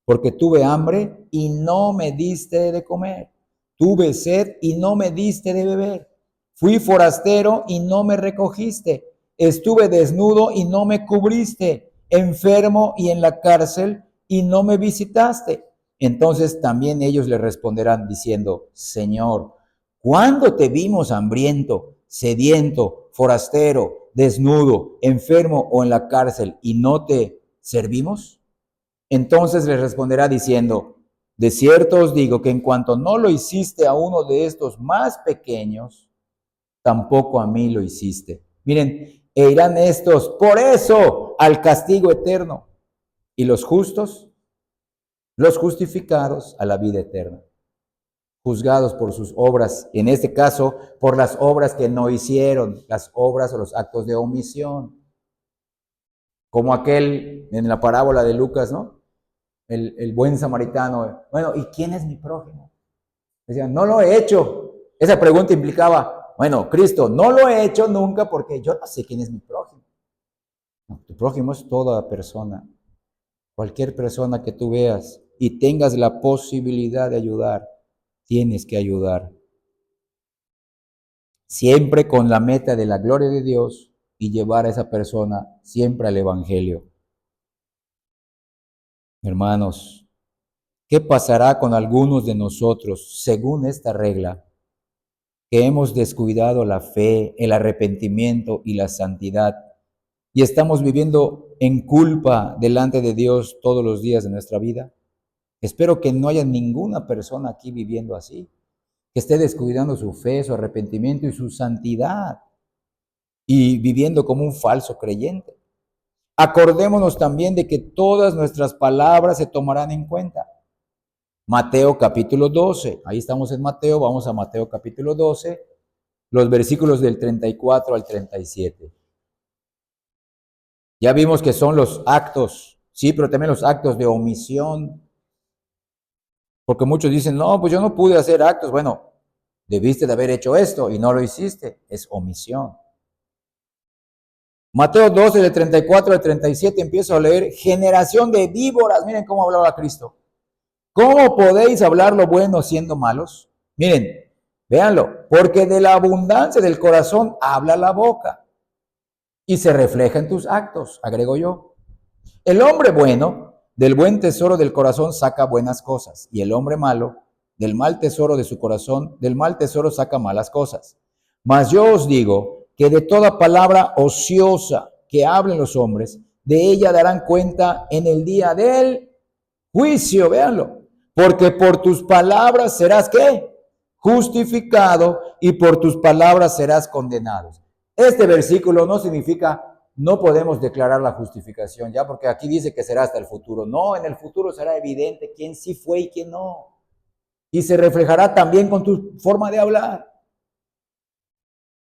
porque tuve hambre y no me diste de comer, tuve sed y no me diste de beber, fui forastero y no me recogiste, estuve desnudo y no me cubriste, enfermo y en la cárcel y no me visitaste. Entonces también ellos le responderán diciendo, Señor, ¿cuándo te vimos hambriento, sediento, forastero, desnudo, enfermo o en la cárcel y no te servimos? Entonces les responderá diciendo, de cierto os digo que en cuanto no lo hiciste a uno de estos más pequeños, tampoco a mí lo hiciste. Miren, e irán estos por eso al castigo eterno y los justos, los justificados a la vida eterna, juzgados por sus obras, en este caso por las obras que no hicieron, las obras o los actos de omisión, como aquel en la parábola de Lucas, ¿no? El buen samaritano. Bueno, ¿y quién es mi prójimo? Decían, no lo he hecho. Esa pregunta implicaba, bueno, Cristo, no lo he hecho nunca porque yo no sé quién es mi prójimo. No, tu prójimo es toda persona, cualquier persona que tú veas y tengas la posibilidad de ayudar, tienes que ayudar. Siempre con la meta de la gloria de Dios y llevar a esa persona siempre al Evangelio. Hermanos, ¿qué pasará con algunos de nosotros según esta regla? Que hemos descuidado la fe, el arrepentimiento y la santidad y estamos viviendo en culpa delante de Dios todos los días de nuestra vida. Espero que no haya ninguna persona aquí viviendo así, que esté descuidando su fe, su arrepentimiento y su santidad y viviendo como un falso creyente. Acordémonos también de que todas nuestras palabras se tomarán en cuenta. Mateo capítulo 12, ahí estamos en Mateo, vamos a Mateo capítulo 12, los versículos del 34 al 37. Ya vimos que son los actos, sí, pero también los actos de omisión, porque muchos dicen, no, pues yo no pude hacer actos. Bueno, debiste de haber hecho esto y no lo hiciste, es omisión. Mateo 12, de 34 al 37, empiezo a leer, generación de víboras, miren cómo hablaba Cristo. ¿Cómo podéis hablar lo bueno siendo malos? Miren, véanlo, porque de la abundancia del corazón habla la boca y se refleja en tus actos, agrego yo. El hombre bueno, del buen tesoro del corazón saca buenas cosas, y el hombre malo, del mal tesoro de su corazón, del mal tesoro saca malas cosas. Mas yo os digo que de toda palabra ociosa que hablen los hombres, de ella darán cuenta en el día del juicio, véanlo. Porque por tus palabras serás, ¿qué? Justificado, y por tus palabras serás condenado. Este versículo no significa no podemos declarar la justificación, ya, porque aquí dice que será hasta el futuro. No, en el futuro será evidente quién sí fue y quién no. Y se reflejará también con tu forma de hablar.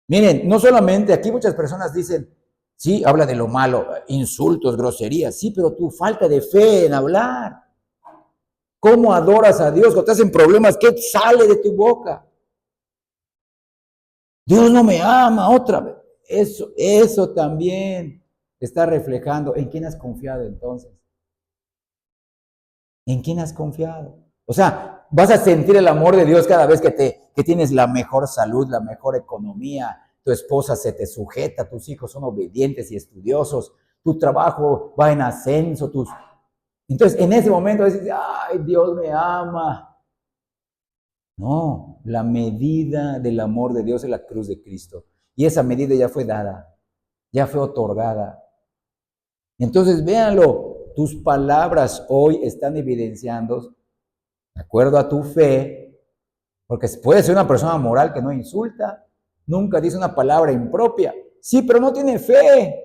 Miren, no solamente aquí muchas personas dicen, sí, habla de lo malo, insultos, groserías, sí, pero tu falta de fe en hablar. ¿Cómo adoras a Dios? Cuando te hacen problemas, ¿qué sale de tu boca? Dios no me ama otra vez. Eso también está reflejando en quién has confiado entonces. ¿En quién has confiado? O sea, vas a sentir el amor de Dios cada vez que tienes la mejor salud, la mejor economía, tu esposa se te sujeta, tus hijos son obedientes y estudiosos, tu trabajo va en ascenso, Entonces, en ese momento dices, ay, Dios me ama. No, la medida del amor de Dios es la cruz de Cristo. Y esa medida ya fue dada, ya fue otorgada. Entonces, véanlo, tus palabras hoy están evidenciando, de acuerdo a tu fe, porque puede ser una persona moral que no insulta, nunca dice una palabra impropia. Sí, pero no tiene fe.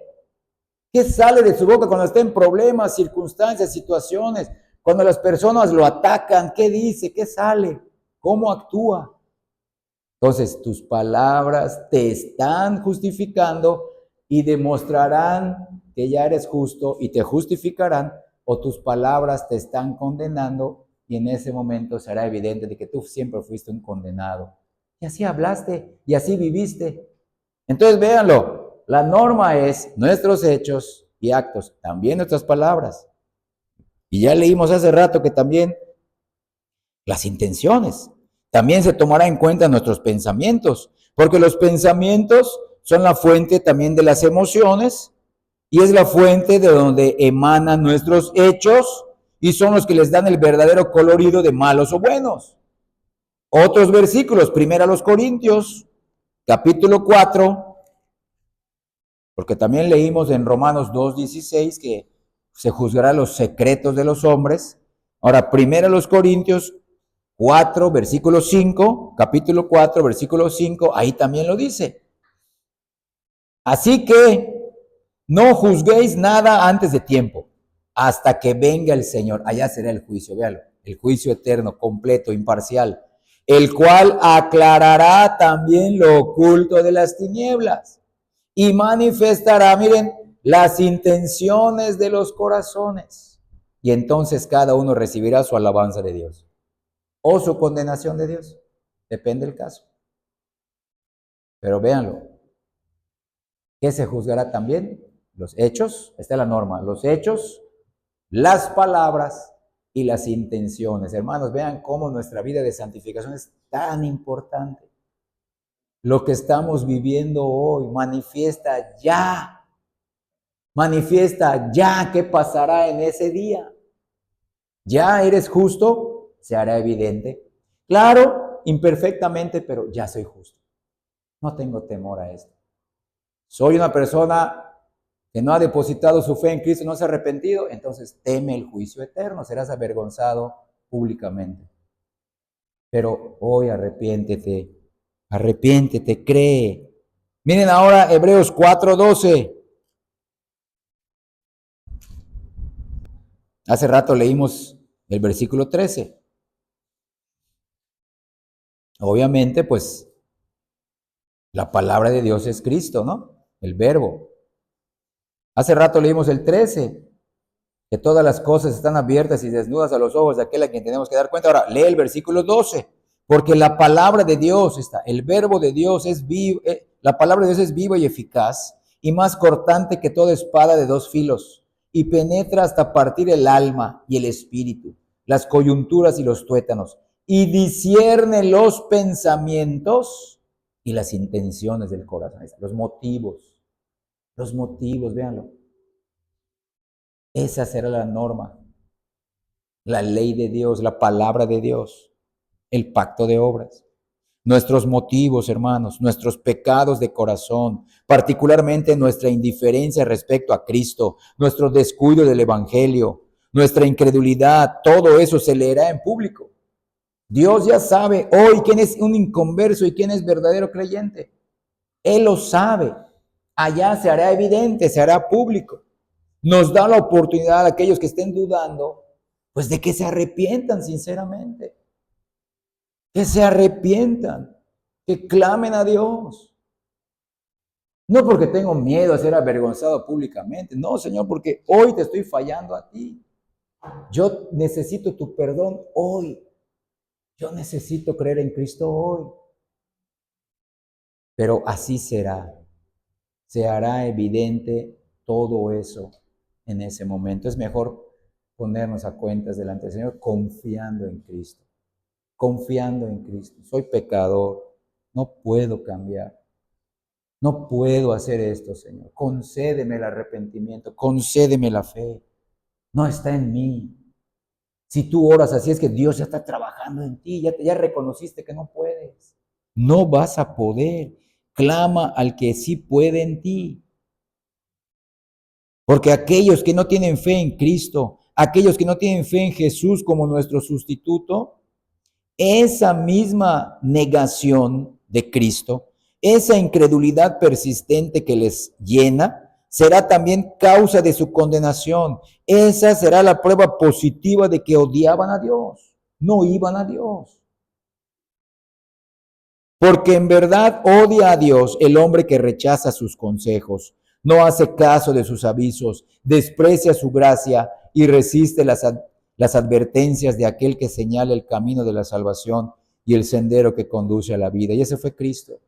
¿Qué sale de su boca cuando está en problemas, circunstancias, situaciones? Cuando las personas lo atacan, ¿qué dice? ¿Qué sale? ¿Cómo actúa? Entonces, tus palabras te están justificando y demostrarán que ya eres justo y te justificarán, o tus palabras te están condenando y en ese momento será evidente de que tú siempre fuiste un condenado. Y así hablaste y así viviste. Entonces, véanlo, la norma es nuestros hechos y actos, también nuestras palabras. Y ya leímos hace rato que también las intenciones. También se tomará en cuenta nuestros pensamientos, porque los pensamientos son la fuente también de las emociones y es la fuente de donde emanan nuestros hechos y son los que les dan el verdadero colorido de malos o buenos. Otros versículos, primero a los Corintios, capítulo 4, porque también leímos en Romanos 2:16 que se juzgará los secretos de los hombres. Ahora, primero a los Corintios 4, versículo 5, capítulo 4, versículo 5, ahí también lo dice. Así que no juzguéis nada antes de tiempo, hasta que venga el Señor. Allá será el juicio, véalo, el juicio eterno, completo, imparcial, el cual aclarará también lo oculto de las tinieblas y manifestará, miren, las intenciones de los corazones. Y entonces cada uno recibirá su alabanza de Dios o su condenación de Dios. Depende del caso. Pero véanlo, ¿qué se juzgará también? Los hechos, esta es la norma, los hechos, las palabras y las intenciones. Hermanos, vean cómo nuestra vida de santificación es tan importante. Lo que estamos viviendo hoy manifiesta ya qué pasará en ese día. Ya eres justo, se hará evidente. Claro, imperfectamente, pero ya soy justo. No tengo temor a esto. Soy una persona que no ha depositado su fe en Cristo, no se ha arrepentido, entonces teme el juicio eterno, serás avergonzado públicamente. Pero hoy arrepiéntete, cree. Miren ahora Hebreos 4:12. Hace rato leímos el versículo 13. Obviamente, pues, la palabra de Dios es Cristo, ¿no? El verbo. Hace rato leímos el 13, que todas las cosas están abiertas y desnudas a los ojos de aquel a quien tenemos que dar cuenta. Ahora, lee el versículo 12, porque la palabra de Dios está, el verbo de Dios es vivo, la palabra de Dios es viva y eficaz y más cortante que toda espada de dos filos y penetra hasta partir el alma y el espíritu, las coyunturas y los tuétanos y discierne los pensamientos y las intenciones del corazón, los motivos, véanlo. Esa será la norma, la ley de Dios, la palabra de Dios, el pacto de obras. Nuestros motivos, hermanos, nuestros pecados de corazón, particularmente nuestra indiferencia respecto a Cristo, nuestro descuido del Evangelio, nuestra incredulidad, todo eso se leerá en público. Dios ya sabe hoy quién es un inconverso y quién es verdadero creyente. Él lo sabe. Allá se hará evidente, se hará público. Nos da la oportunidad a aquellos que estén dudando, pues de que se arrepientan sinceramente, que se arrepientan, que clamen a Dios. No porque tengo miedo a ser avergonzado públicamente, no, Señor, porque hoy te estoy fallando a ti. Yo necesito tu perdón hoy. Yo necesito creer en Cristo hoy. Pero así será. Se hará evidente todo eso en ese momento. Es mejor ponernos a cuentas delante del Señor confiando en Cristo. Confiando en Cristo. Soy pecador, no puedo cambiar. No puedo hacer esto, Señor. Concédeme el arrepentimiento, concédeme la fe. No está en mí. Si tú oras así es que Dios ya está trabajando en ti, ya reconociste que no puedes. No vas a poder. Clama al que sí puede en ti. Porque aquellos que no tienen fe en Cristo, aquellos que no tienen fe en Jesús como nuestro sustituto, esa misma negación de Cristo, esa incredulidad persistente que les llena, será también causa de su condenación. Esa será la prueba positiva de que odiaban a Dios, no iban a Dios. Porque en verdad odia a Dios el hombre que rechaza sus consejos, no hace caso de sus avisos, desprecia su gracia y resiste las advertencias de aquel que señala el camino de la salvación y el sendero que conduce a la vida. Y ese fue Cristo.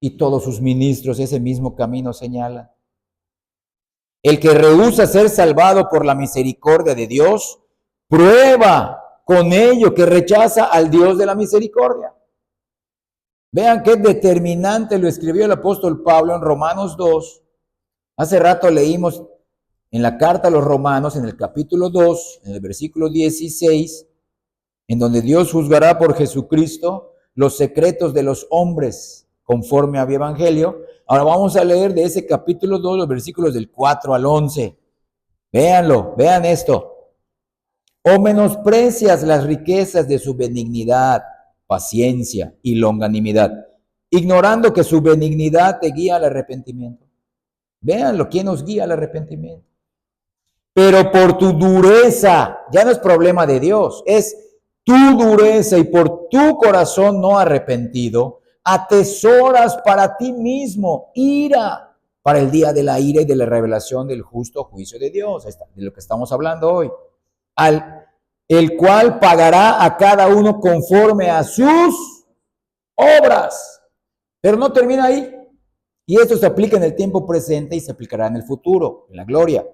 Y todos sus ministros ese mismo camino señalan. El que rehúsa ser salvado por la misericordia de Dios, prueba con ello que rechaza al Dios de la misericordia. Vean qué determinante lo escribió el apóstol Pablo en Romanos 2. Hace rato leímos en la carta a los Romanos, en el capítulo 2, en el versículo 16, en donde Dios juzgará por Jesucristo los secretos de los hombres conforme a mi evangelio. Ahora vamos a leer de ese capítulo 2, los versículos del 4 al 11. Véanlo, vean esto. O menosprecias las riquezas de su benignidad, paciencia y longanimidad, ignorando que su benignidad te guía al arrepentimiento. Véanlo, ¿quién nos guía al arrepentimiento? Pero por tu dureza, ya no es problema de Dios, es tu dureza y por tu corazón no arrepentido, atesoras para ti mismo ira para el día de la ira y de la revelación del justo juicio de Dios, de lo que estamos hablando hoy, el cual pagará a cada uno conforme a sus obras. Pero no termina ahí. Y esto se aplica en el tiempo presente y se aplicará en el futuro, en la gloria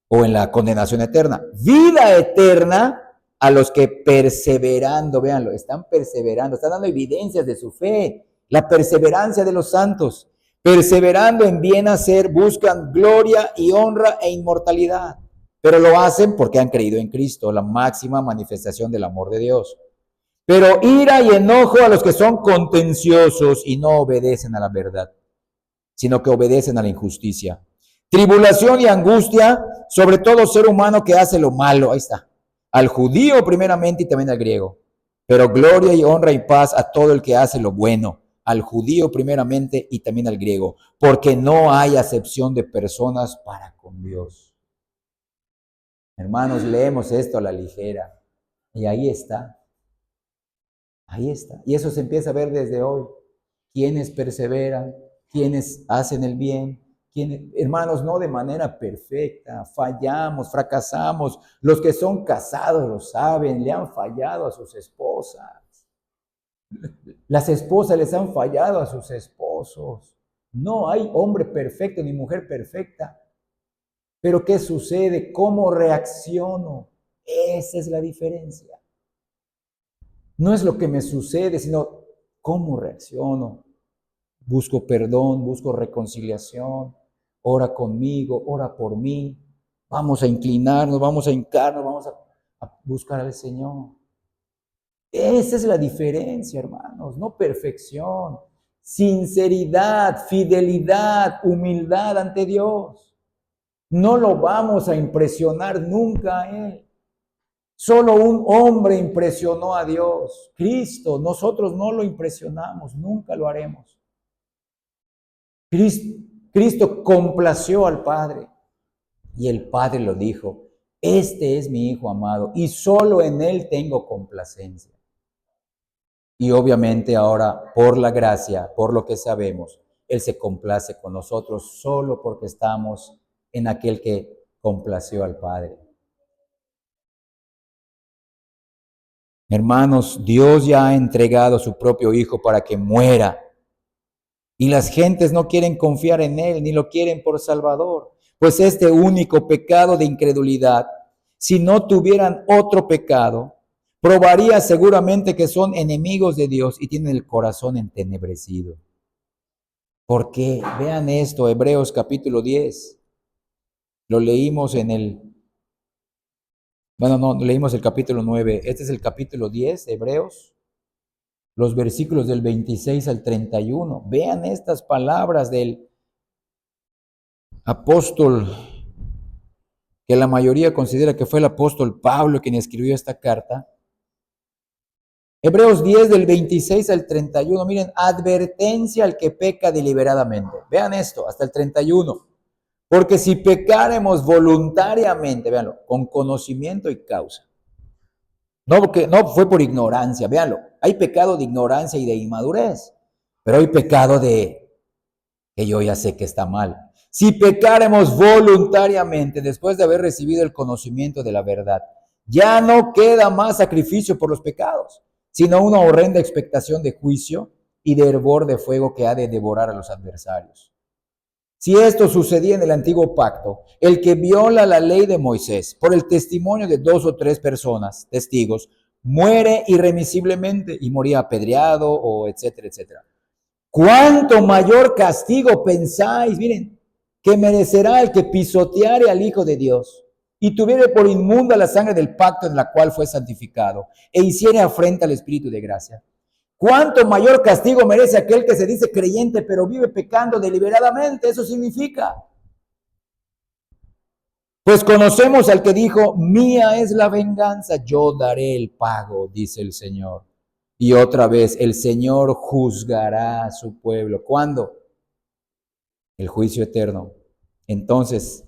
o en la condenación eterna. Vida eterna a los que perseverando, véanlo, están perseverando, están dando evidencias de su fe, la perseverancia de los santos, perseverando en bien hacer, buscan gloria y honra e inmortalidad, pero lo hacen porque han creído en Cristo, la máxima manifestación del amor de Dios. Pero ira y enojo a los que son contenciosos y no obedecen a la verdad, sino que obedecen a la injusticia. Tribulación y angustia sobre todo ser humano que hace lo malo, ahí está, al judío primeramente y también al griego, pero gloria y honra y paz a todo el que hace lo bueno, al judío primeramente y también al griego, porque no hay acepción de personas para con Dios. Hermanos, leemos esto a la ligera y ahí está. Ahí está. Y eso se empieza a ver desde hoy. Quienes perseveran, quienes hacen el bien, quienes, hermanos, no de manera perfecta, fallamos, fracasamos. Los que son casados lo saben, le han fallado a sus esposas. Las esposas les han fallado a sus esposos. No hay hombre perfecto ni mujer perfecta. Pero ¿qué sucede? ¿Cómo reacciono? Esa es la diferencia. No es lo que me sucede, sino cómo reacciono. Busco perdón, busco reconciliación. Ora conmigo, ora por mí. Vamos a inclinarnos, vamos a hincarnos, vamos a buscar al Señor. Esa es la diferencia, hermanos, no perfección. Sinceridad, fidelidad, humildad ante Dios. No lo vamos a impresionar nunca a Él. Solo un hombre impresionó a Dios, Cristo. Nosotros no lo impresionamos, nunca lo haremos. Cristo complació al Padre y el Padre lo dijo: este es mi Hijo amado y solo en Él tengo complacencia. Y obviamente ahora, por la gracia, por lo que sabemos, Él se complace con nosotros solo porque estamos en aquel que complació al Padre. Hermanos, Dios ya ha entregado a su propio Hijo para que muera. Y las gentes no quieren confiar en Él, ni lo quieren por Salvador. Pues este único pecado de incredulidad si no tuvieran otro pecado, probaría seguramente que son enemigos de Dios y tienen el corazón entenebrecido. ¿Por qué? Vean esto, Hebreos capítulo 10. Lo leímos no, leímos el capítulo 9. Este es el capítulo 10 de Hebreos, los versículos del 26 al 31. Vean estas palabras del apóstol, que la mayoría considera que fue el apóstol Pablo quien escribió esta carta. Hebreos 10 del 26 al 31, miren, advertencia al que peca deliberadamente. Vean esto, hasta el 31. Porque si pecáremos voluntariamente, véanlo, con conocimiento y causa. No, porque no fue por ignorancia, véanlo. Hay pecado de ignorancia y de inmadurez, pero hay pecado de que yo ya sé que está mal. Si pecáremos voluntariamente después de haber recibido el conocimiento de la verdad, ya no queda más sacrificio por los pecados, sino una horrenda expectación de juicio y de hervor de fuego que ha de devorar a los adversarios. Si esto sucedía en el antiguo pacto, el que viola la ley de Moisés por el testimonio de 2 o 3 personas, testigos, muere irremisiblemente y moría apedreado o etcétera, etcétera. ¿Cuánto mayor castigo pensáis, miren, que merecerá el que pisoteare al Hijo de Dios y tuviere por inmunda la sangre del pacto en la cual fue santificado e hiciere afrenta al Espíritu de gracia? ¿Cuánto mayor castigo merece aquel que se dice creyente pero vive pecando deliberadamente? Eso significa. Pues conocemos al que dijo, mía es la venganza, yo daré el pago, dice el Señor. Y otra vez, el Señor juzgará a su pueblo. ¿Cuándo? El juicio eterno. Entonces,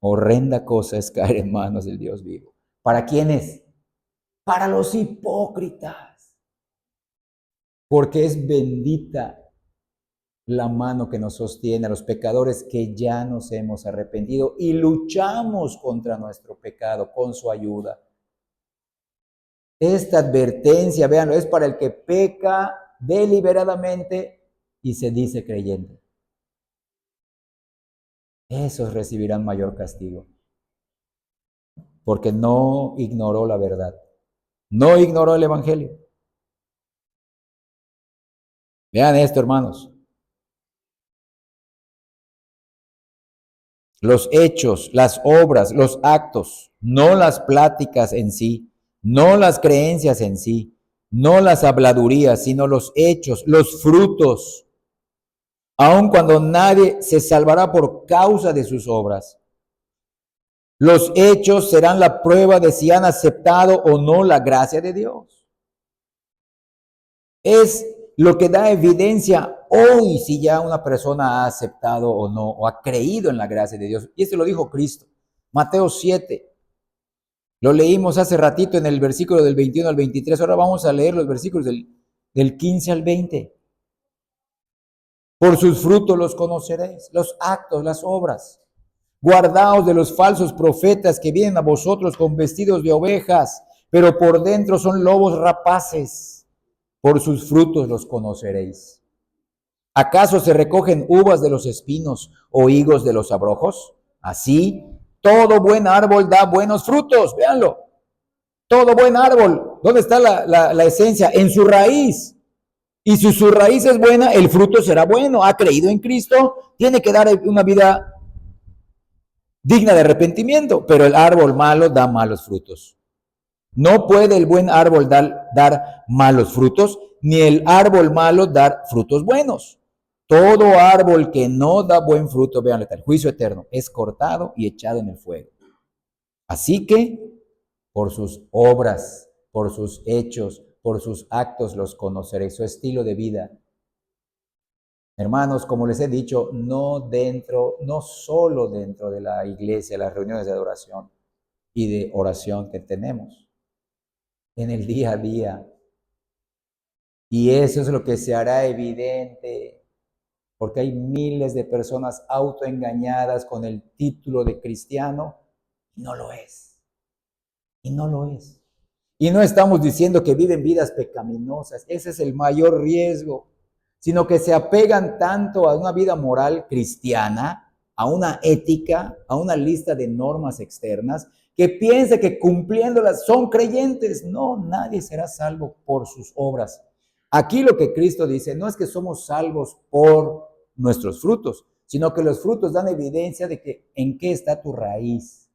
horrenda cosa es caer en manos del Dios vivo. ¿Para quiénes? Para los hipócritas. Porque es bendita la mano que nos sostiene a los pecadores que ya nos hemos arrepentido y luchamos contra nuestro pecado con su ayuda. Esta advertencia, véanlo, es para el que peca deliberadamente y se dice creyente. Esos recibirán mayor castigo, porque no ignoró la verdad, no ignoró el evangelio. Vean esto, hermanos. Los hechos, las obras, los actos, no las pláticas en sí, no las creencias en sí, no las habladurías, sino los hechos, los frutos, aun cuando nadie se salvará por causa de sus obras. Los hechos serán la prueba de si han aceptado o no la gracia de Dios. Es lo que da evidencia hoy si ya una persona ha aceptado o no, o ha creído en la gracia de Dios. Y esto lo dijo Cristo. Mateo 7. Lo leímos hace ratito en el versículo del 21 al 23. Ahora vamos a leer los versículos del 15 al 20. Por sus frutos los conoceréis, los actos, las obras. Guardaos de los falsos profetas que vienen a vosotros con vestidos de ovejas, pero por dentro son lobos rapaces. Por sus frutos los conoceréis. ¿Acaso se recogen uvas de los espinos o higos de los abrojos? Así, todo buen árbol da buenos frutos. Véanlo. Todo buen árbol. ¿Dónde está la esencia? En su raíz. Y si su raíz es buena, el fruto será bueno. Ha creído en Cristo, tiene que dar una vida digna de arrepentimiento, pero el árbol malo da malos frutos. No puede el buen árbol dar malos frutos, ni el árbol malo dar frutos buenos. Todo árbol que no da buen fruto, vean, el juicio eterno, es cortado y echado en el fuego. Así que, por sus obras, por sus hechos, por sus actos los conoceréis, su estilo de vida. Hermanos, como les he dicho, no solo dentro de la iglesia, las reuniones de adoración y de oración que tenemos, en el día a día. Y eso es lo que se hará evidente, porque hay miles de personas autoengañadas con el título de cristiano, y no lo es. Y no lo es. Y no estamos diciendo que viven vidas pecaminosas, ese es el mayor riesgo, sino que se apegan tanto a una vida moral cristiana, a una ética, a una lista de normas externas, que piense que cumpliéndolas son creyentes. No, nadie será salvo por sus obras. Aquí lo que Cristo dice no es que somos salvos por nuestros frutos, sino que los frutos dan evidencia de que en qué está tu raíz,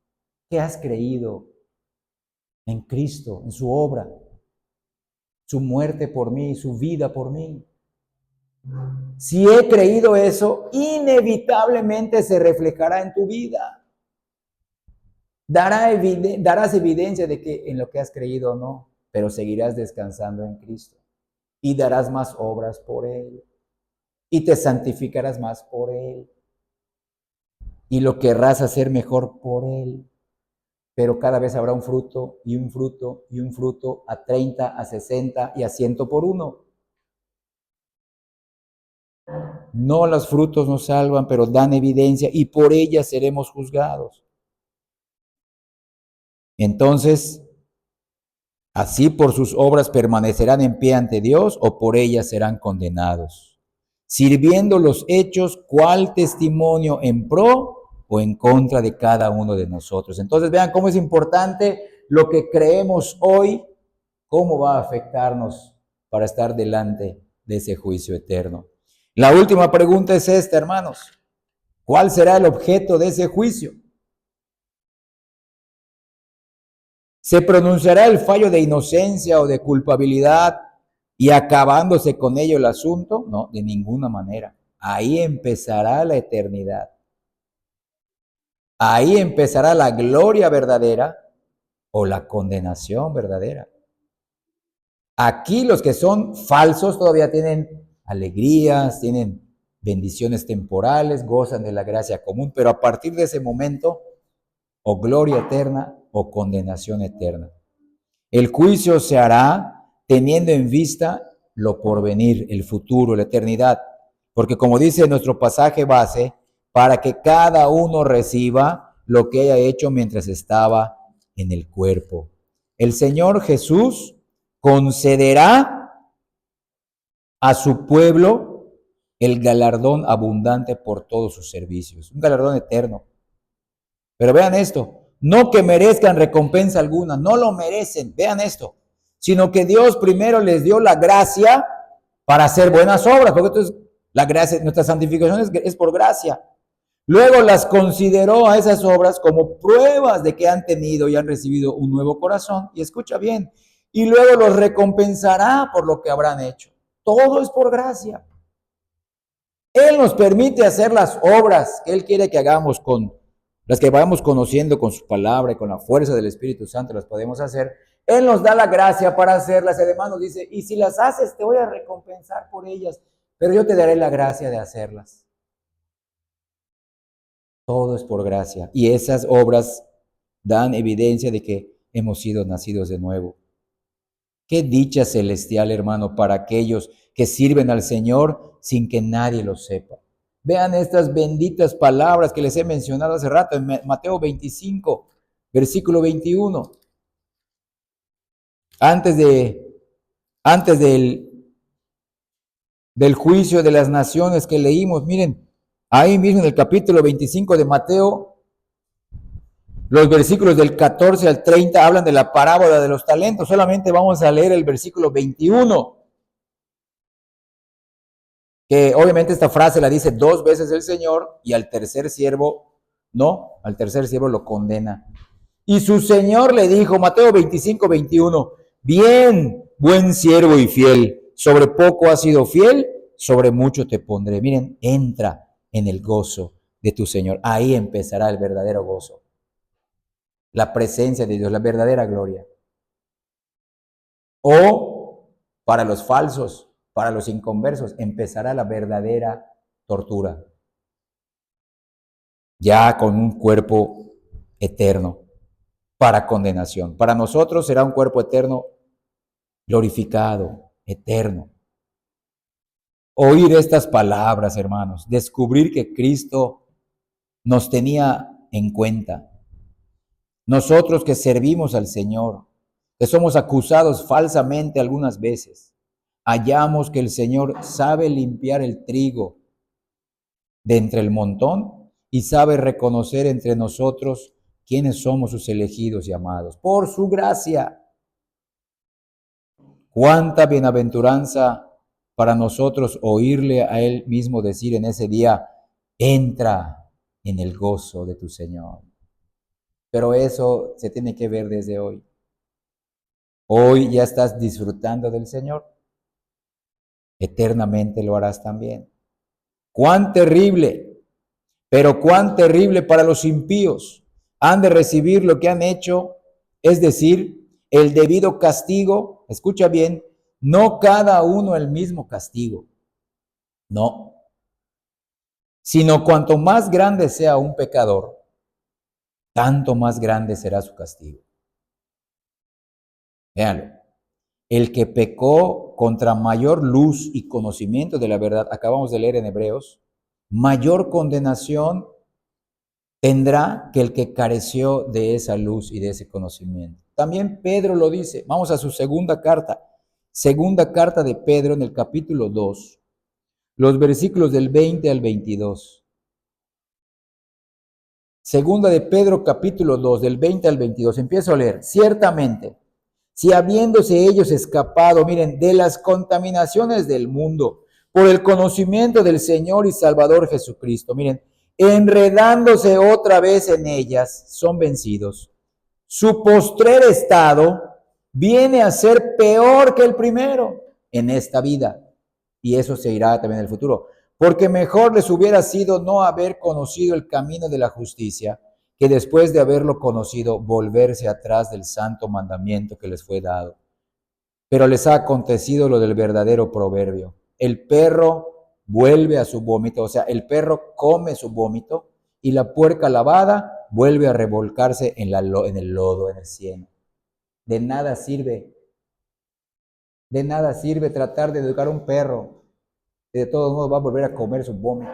qué has creído en Cristo, en su obra, su muerte por mí, su vida por mí. Si he creído eso, inevitablemente se reflejará en tu vida. Darás evidencia de que en lo que has creído no, pero seguirás descansando en Cristo y darás más obras por Él y te santificarás más por Él y lo querrás hacer mejor por Él. Pero cada vez habrá un fruto y un fruto y un fruto a 30, a 60 y a 100 por uno. No, los frutos nos salvan, pero dan evidencia y por ellas seremos juzgados. Entonces, así por sus obras permanecerán en pie ante Dios o por ellas serán condenados, sirviendo los hechos cual testimonio en pro o en contra de cada uno de nosotros. Entonces vean cómo es importante lo que creemos hoy, cómo va a afectarnos para estar delante de ese juicio eterno. La última pregunta es esta, hermanos. ¿Cuál será el objeto de ese juicio? ¿Se pronunciará el fallo de inocencia o de culpabilidad y acabándose con ello el asunto? No, de ninguna manera. Ahí empezará la eternidad. Ahí empezará la gloria verdadera o la condenación verdadera. Aquí los que son falsos todavía tienen alegrías, tienen bendiciones temporales, gozan de la gracia común, pero a partir de ese momento, o gloria eterna o condenación eterna. El juicio se hará teniendo en vista lo porvenir, el futuro, la eternidad, porque como dice nuestro pasaje base, para que cada uno reciba lo que haya hecho mientras estaba en el cuerpo. El Señor Jesús concederá a su pueblo el galardón abundante por todos sus servicios, un galardón eterno. Pero vean esto, no que merezcan recompensa alguna, no lo merecen, vean esto, sino que Dios primero les dio la gracia para hacer buenas obras, porque entonces la gracia, nuestra santificación es por gracia. Luego las consideró a esas obras como pruebas de que han tenido y han recibido un nuevo corazón, y escucha bien, y luego los recompensará por lo que habrán hecho. Todo es por gracia. Él nos permite hacer las obras que Él quiere que hagamos con las que vayamos conociendo con su palabra y con la fuerza del Espíritu Santo, las podemos hacer. Él nos da la gracia para hacerlas. Además nos dice, y si las haces, te voy a recompensar por ellas, pero yo te daré la gracia de hacerlas. Todo es por gracia. Y esas obras dan evidencia de que hemos sido nacidos de nuevo. Qué dicha celestial, hermano, para aquellos que sirven al Señor sin que nadie lo sepa. Vean estas benditas palabras que les he mencionado hace rato en Mateo 25, versículo 21. Antes del juicio de las naciones que leímos, miren, ahí mismo en el capítulo 25 de Mateo, los versículos del 14 al 30 hablan de la parábola de los talentos. Solamente vamos a leer el versículo 21. Que obviamente esta frase la dice 2 veces el Señor y al tercer siervo, no, al tercer siervo lo condena. Y su Señor le dijo, Mateo 25, 21, bien, buen siervo y fiel, sobre poco has sido fiel, sobre mucho te pondré. Miren, entra en el gozo de tu Señor. Ahí empezará el verdadero gozo. La presencia de Dios, la verdadera gloria. O para los falsos, para los inconversos, empezará la verdadera tortura, ya con un cuerpo eterno, para condenación. Para nosotros será un cuerpo eterno, glorificado, eterno. Oír estas palabras, hermanos, descubrir que Cristo nos tenía en cuenta. Nosotros que servimos al Señor, que somos acusados falsamente algunas veces, hallamos que el Señor sabe limpiar el trigo de entre el montón y sabe reconocer entre nosotros ¿Quiénes somos sus elegidos y amados? Por su gracia. Cuánta bienaventuranza para nosotros oírle a Él mismo decir en ese día, entra en el gozo de tu Señor. Pero eso se tiene que ver desde hoy. Hoy ya estás disfrutando del Señor. Eternamente lo harás también. Cuán terrible, pero cuán terrible para los impíos. Han de recibir lo que han hecho, es decir, el debido castigo. Escucha bien, no cada uno el mismo castigo. No. Sino cuanto más grande sea un pecador, tanto más grande será su castigo. Véanlo. El que pecó contra mayor luz y conocimiento de la verdad, acabamos de leer en Hebreos, mayor condenación tendrá que el que careció de esa luz y de ese conocimiento. También Pedro lo dice. Vamos a su segunda carta de Pedro en el capítulo 2, los versículos del 20 al 22. Segunda de Pedro capítulo 2, del 20 al 22. Empiezo a leer. Ciertamente, si habiéndose ellos escapado, miren, de las contaminaciones del mundo, por el conocimiento del Señor y Salvador Jesucristo, miren, enredándose otra vez en ellas, son vencidos. Su postrer estado viene a ser peor que el primero en esta vida, y eso se irá también en el futuro. Porque mejor les hubiera sido no haber conocido el camino de la justicia, que después de haberlo conocido, volverse atrás del santo mandamiento que les fue dado. Pero les ha acontecido lo del verdadero proverbio. El perro vuelve a su vómito, o sea, el perro come su vómito, y la puerca lavada vuelve a revolcarse en el lodo, en el cieno. De nada sirve tratar de educar a un perro. De todos modos va a volver a comer su vómito.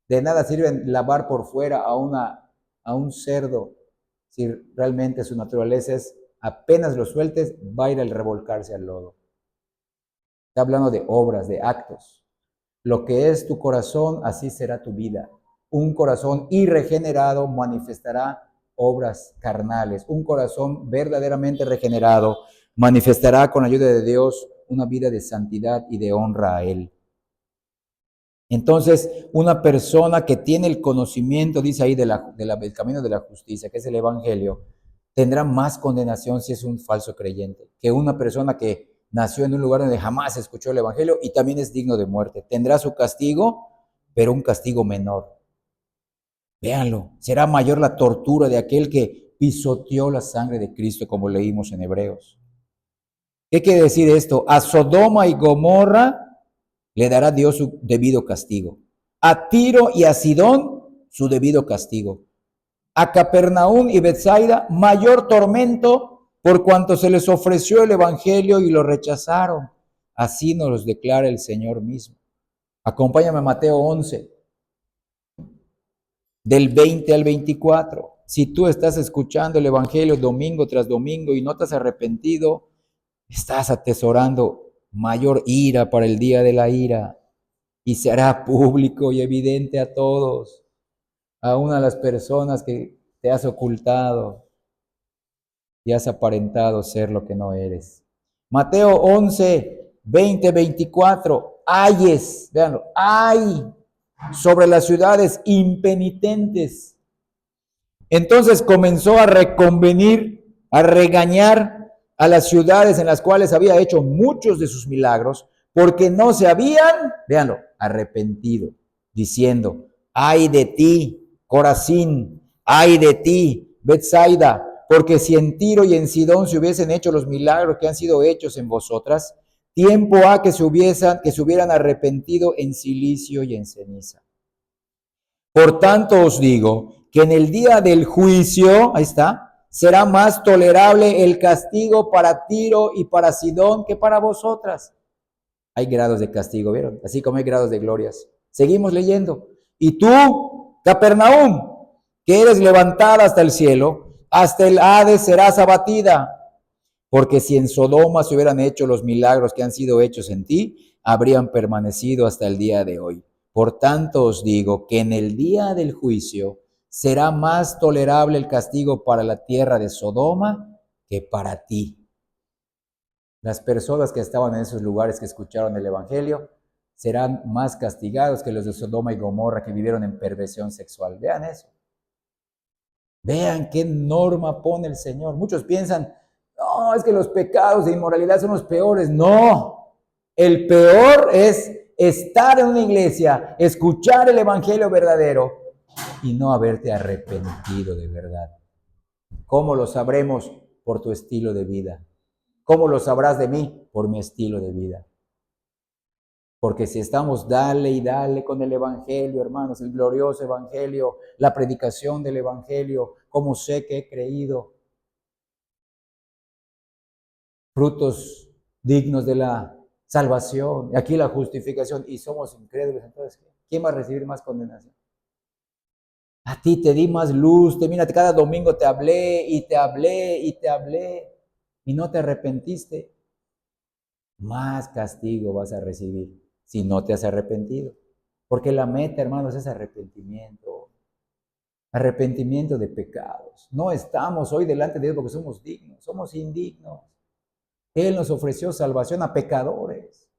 De nada sirve lavar por fuera a un cerdo si realmente su naturaleza es apenas lo sueltes, va a ir al revolcarse al lodo. Está hablando de obras, de actos. Lo que es tu corazón, así será tu vida. Un corazón irregenerado manifestará obras carnales. Un corazón verdaderamente regenerado manifestará con ayuda de Dios una vida de santidad y de honra a Él. Entonces, una persona que tiene el conocimiento, dice ahí, del camino de la justicia, que es el Evangelio, tendrá más condenación si es un falso creyente, que una persona que nació en un lugar donde jamás escuchó el Evangelio y también es digno de muerte. Tendrá su castigo, pero un castigo menor. Véanlo, será mayor la tortura de aquel que pisoteó la sangre de Cristo, como leímos en Hebreos. ¿Qué quiere decir esto? A Sodoma y Gomorra le dará Dios su debido castigo. A Tiro y a Sidón su debido castigo. A Capernaum y Betsaida mayor tormento por cuanto se les ofreció el evangelio y lo rechazaron. Así nos los declara el Señor mismo. Acompáñame a Mateo 11, del 20 al 24. Si tú estás escuchando el evangelio domingo tras domingo y no te has arrepentido, estás atesorando mayor ira para el día de la ira, y se hará público y evidente a todos, aún a las personas que te has ocultado y has aparentado ser lo que no eres. Mateo 11, 20, 24. Ayes, véanlo, ay sobre las ciudades impenitentes. Entonces comenzó a reconvenir, a regañar a las ciudades en las cuales había hecho muchos de sus milagros, porque no se habían, véanlo, arrepentido, diciendo, ay de ti, Corazín, ay de ti, Betsaida, porque si en Tiro y en Sidón se hubiesen hecho los milagros que han sido hechos en vosotras, tiempo ha que se hubieran arrepentido en cilicio y en ceniza. Por tanto os digo que en el día del juicio, ahí está, será más tolerable el castigo para Tiro y para Sidón que para vosotras. Hay grados de castigo, ¿vieron? Así como hay grados de glorias. Seguimos leyendo. Y tú, Capernaum, que eres levantada hasta el cielo, hasta el Hades serás abatida. Porque si en Sodoma se hubieran hecho los milagros que han sido hechos en ti, habrían permanecido hasta el día de hoy. Por tanto os digo que en el día del juicio será más tolerable el castigo para la tierra de Sodoma que para ti. Las personas que estaban en esos lugares que escucharon el Evangelio serán más castigados que los de Sodoma y Gomorra que vivieron en perversión sexual. Vean eso. Vean qué norma pone el Señor. Muchos piensan, no, es que los pecados de inmoralidad son los peores. No, el peor es estar en una iglesia, escuchar el Evangelio verdadero y no haberte arrepentido de verdad. ¿Cómo lo sabremos? Por tu estilo de vida. ¿Cómo lo sabrás de mí? Por mi estilo de vida. Porque si estamos dale y dale con el Evangelio, hermanos, el glorioso Evangelio, la predicación del Evangelio, como sé que he creído, frutos dignos de la salvación, aquí la justificación, y somos incrédulos, entonces, ¿quién va a recibir más condenación? A ti te di más luz, mira, cada domingo te hablé y te hablé y te hablé y no te arrepentiste. Más castigo vas a recibir si no te has arrepentido. Porque la meta, hermanos, es arrepentimiento. Arrepentimiento de pecados. No estamos hoy delante de Dios porque somos dignos, somos indignos. Él nos ofreció salvación a pecadores.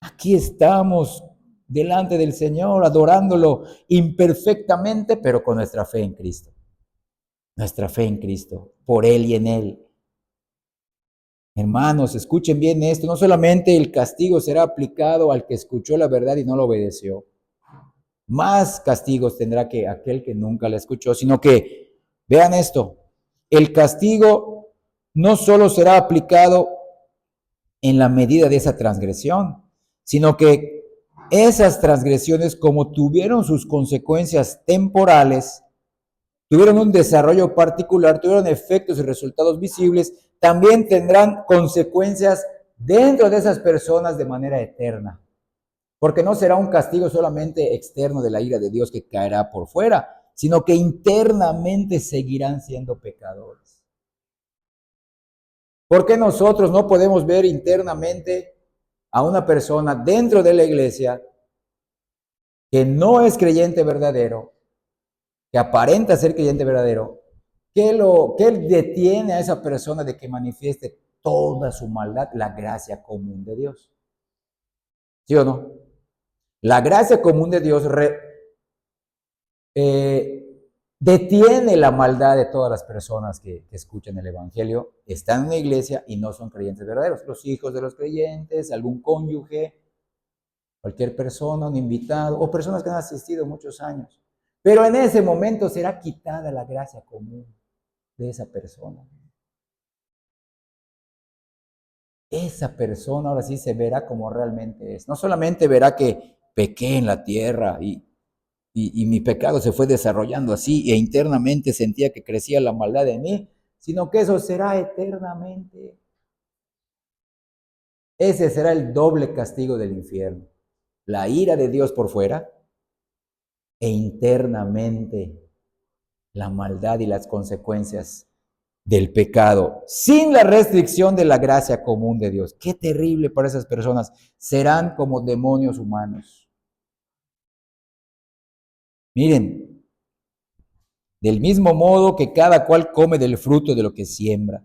Aquí estamos delante del Señor, adorándolo imperfectamente, pero con nuestra fe en Cristo. Nuestra fe en Cristo, por Él y en Él. Hermanos, escuchen bien esto, no solamente el castigo será aplicado al que escuchó la verdad y no lo obedeció, más castigos tendrá que aquel que nunca la escuchó, sino que, vean esto, el castigo no solo será aplicado en la medida de esa transgresión, sino que esas transgresiones, como tuvieron sus consecuencias temporales, tuvieron un desarrollo particular, tuvieron efectos y resultados visibles, también tendrán consecuencias dentro de esas personas de manera eterna. Porque no será un castigo solamente externo de la ira de Dios que caerá por fuera, sino que internamente seguirán siendo pecadores. ¿Por qué nosotros no podemos ver internamente a una persona dentro de la iglesia que no es creyente verdadero, que aparenta ser creyente verdadero? ¿Qué detiene a esa persona de que manifieste toda su maldad? La gracia común de Dios. ¿Sí o no? La gracia común de Dios detiene la maldad de todas las personas que escuchan el Evangelio, están en una iglesia y no son creyentes verdaderos. Los hijos de los creyentes, algún cónyuge, cualquier persona, un invitado, o personas que han asistido muchos años. Pero en ese momento será quitada la gracia común de esa persona. Esa persona ahora sí se verá como realmente es. No solamente verá que pequé en la tierra y mi pecado se fue desarrollando así e internamente sentía que crecía la maldad en mí, sino que eso será eternamente. Ese será el doble castigo del infierno. La ira de Dios por fuera e internamente la maldad y las consecuencias del pecado, sin la restricción de la gracia común de Dios. Qué terrible para esas personas. Serán como demonios humanos. Miren, del mismo modo que cada cual come del fruto de lo que siembra.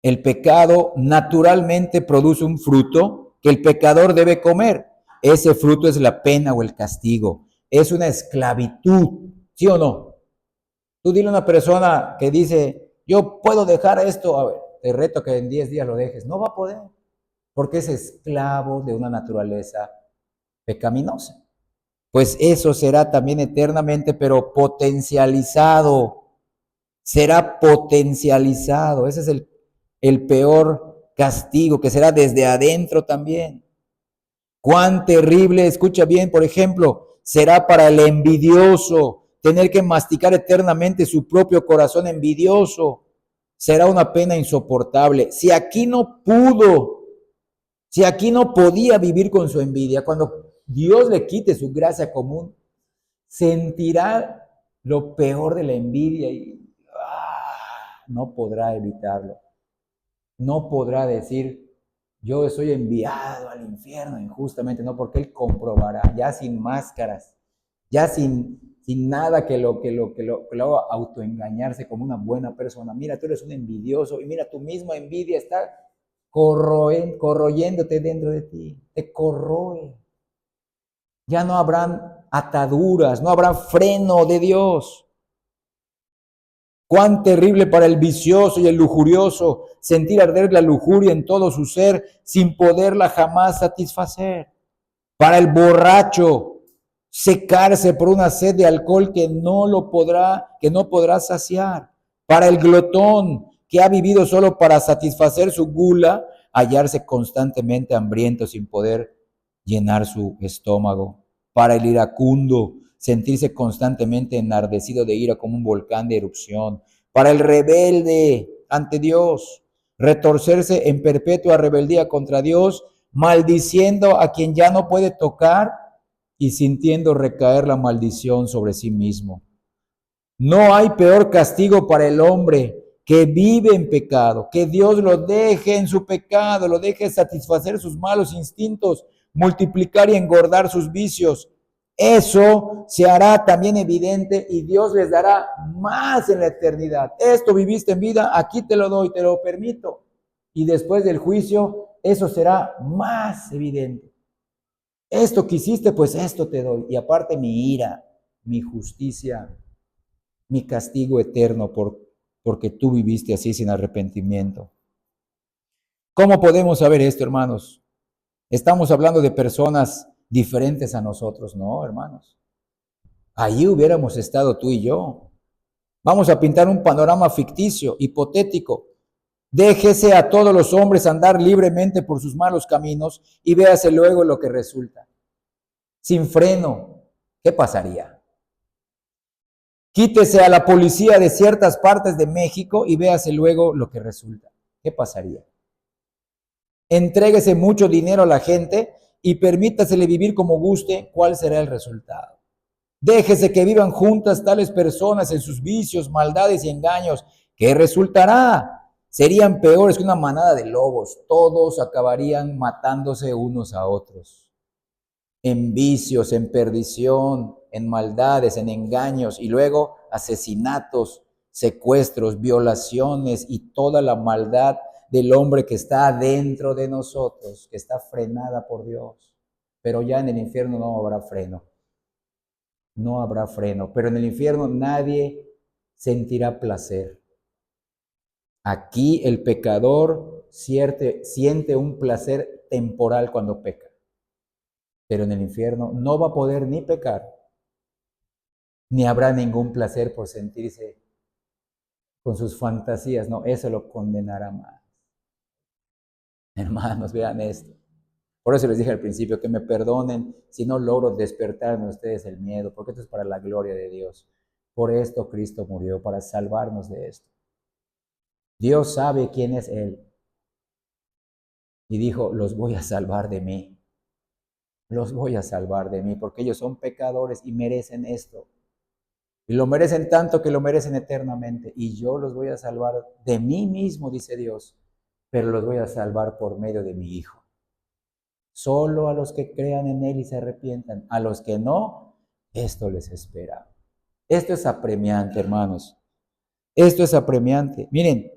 El pecado naturalmente produce un fruto que el pecador debe comer. Ese fruto es la pena o el castigo. Es una esclavitud, ¿sí o no? Tú dile a una persona que dice, yo puedo dejar esto, a ver, te reto que en 10 días lo dejes. No va a poder, porque es esclavo de una naturaleza pecaminosa. Pues eso será también eternamente, pero potencializado. Será potencializado. Ese es el peor castigo, que será desde adentro también. Cuán terrible, escucha bien, por ejemplo, será para el envidioso tener que masticar eternamente su propio corazón envidioso. Será una pena insoportable. Si aquí no podía vivir con su envidia, cuando Dios le quite su gracia común, sentirá lo peor de la envidia y no podrá evitarlo. No podrá decir, yo soy enviado al infierno injustamente, no, porque Él comprobará, ya sin máscaras, ya sin nada que lo haga autoengañarse como una buena persona. Mira, tú eres un envidioso y mira, tu misma envidia está corroyéndote dentro de ti, te corroe. Ya no habrán ataduras, no habrá freno de Dios. Cuán terrible para el vicioso y el lujurioso sentir arder la lujuria en todo su ser sin poderla jamás satisfacer. Para el borracho secarse por una sed de alcohol que no podrá saciar. Para el glotón que ha vivido solo para satisfacer su gula, hallarse constantemente hambriento sin poder llenar su estómago. Para el iracundo, sentirse constantemente enardecido de ira como un volcán de erupción. Para el rebelde ante Dios, retorcerse en perpetua rebeldía contra Dios, maldiciendo a quien ya no puede tocar y sintiendo recaer la maldición sobre sí mismo. No hay peor castigo para el hombre que vive en pecado, que Dios lo deje en su pecado, lo deje satisfacer sus malos instintos, multiplicar y engordar sus vicios. Eso se hará también evidente y Dios les dará más en la eternidad. Esto viviste en vida, aquí te lo doy, te lo permito. Y después del juicio, eso será más evidente. Esto que hiciste, pues esto te doy. Y aparte mi ira, mi justicia, mi castigo eterno porque tú viviste así sin arrepentimiento. ¿Cómo podemos saber esto, hermanos? Estamos hablando de personas diferentes a nosotros, ¿no, hermanos? Allí hubiéramos estado tú y yo. Vamos a pintar un panorama ficticio, hipotético. Déjese a todos los hombres andar libremente por sus malos caminos y véase luego lo que resulta. Sin freno, ¿qué pasaría? Quítese a la policía de ciertas partes de México y véase luego lo que resulta. ¿Qué pasaría? Entréguese mucho dinero a la gente y permítasele vivir como guste. ¿Cuál será el resultado? Déjese que vivan juntas tales personas en sus vicios, maldades y engaños. ¿Qué resultará? Serían peores que una manada de lobos. Todos acabarían matándose unos a otros. En vicios, en perdición, en maldades, en engaños y luego asesinatos, secuestros, violaciones y toda la maldad del hombre que está dentro de nosotros, que está frenada por Dios. Pero ya en el infierno no habrá freno. No habrá freno. Pero en el infierno nadie sentirá placer. Aquí el pecador siente un placer temporal cuando peca. Pero en el infierno no va a poder ni pecar, ni habrá ningún placer por sentirse con sus fantasías. No, eso lo condenará más. Hermanos, vean esto. Por eso les dije al principio que me perdonen si no logro despertar en ustedes el miedo, porque esto es para la gloria de Dios. Por esto Cristo murió, para salvarnos de esto. Dios sabe quién es Él. Y dijo, los voy a salvar de mí. Los voy a salvar de mí, porque ellos son pecadores y merecen esto. Y lo merecen tanto que lo merecen eternamente. Y yo los voy a salvar de mí mismo, dice Dios, pero los voy a salvar por medio de mi Hijo. Solo a los que crean en Él y se arrepientan. A los que no, esto les espera. Esto es apremiante, hermanos. Esto es apremiante. Miren,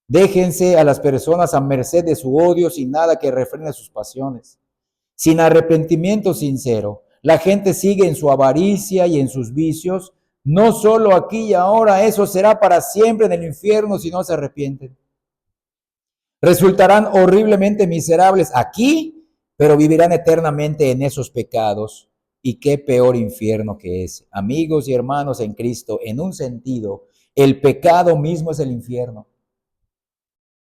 déjense a las personas a merced de su odio sin nada que refrene sus pasiones. Sin arrepentimiento sincero, la gente sigue en su avaricia y en sus vicios, no solo aquí y ahora, eso será para siempre en el infierno si no se arrepienten. Resultarán horriblemente miserables aquí, pero vivirán eternamente en esos pecados. Y qué peor infierno que ese. Amigos y hermanos en Cristo, en un sentido, el pecado mismo es el infierno.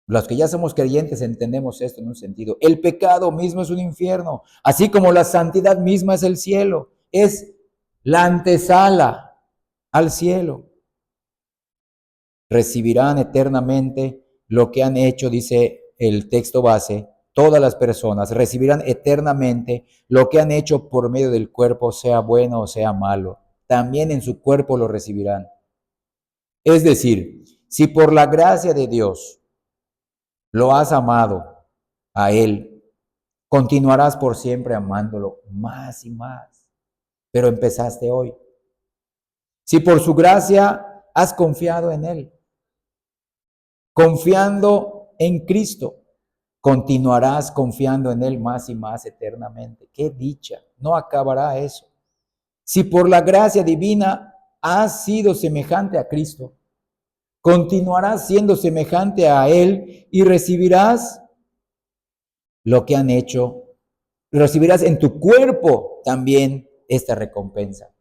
Los que ya somos creyentes entendemos esto en un sentido. El pecado mismo es un infierno, así como la santidad misma es el cielo. Es la antesala al cielo. Recibirán eternamente lo que han hecho, dice el texto base, todas las personas recibirán eternamente lo que han hecho por medio del cuerpo, sea bueno o sea malo. También en su cuerpo lo recibirán. Es decir, si por la gracia de Dios lo has amado a Él, continuarás por siempre amándolo más y más. pero empezaste hoy. Si por su gracia has confiado en Él, confiando en Cristo, continuarás confiando en Él más y más eternamente. ¡Qué dicha! No acabará eso. Si por la gracia divina has sido semejante a Cristo, continuarás siendo semejante a Él y recibirás lo que han hecho. Recibirás en tu cuerpo también esta recompensa.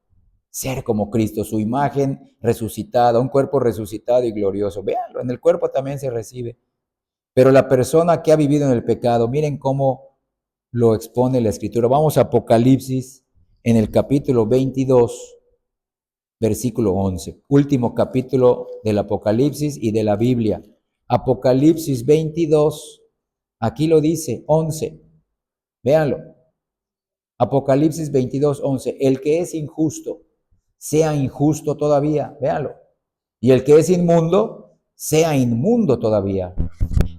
Ser como Cristo, su imagen resucitada, un cuerpo resucitado y glorioso. Véanlo, en el cuerpo también se recibe. Pero la persona que ha vivido en el pecado, miren cómo lo expone la Escritura. Vamos a Apocalipsis en el capítulo 22, versículo 11. Último capítulo del Apocalipsis y de la Biblia. Apocalipsis 22, aquí lo dice, 11. Véanlo. Apocalipsis 22, 11. El que es injusto, sea injusto todavía. Véanlo. Y el que es inmundo, sea inmundo todavía.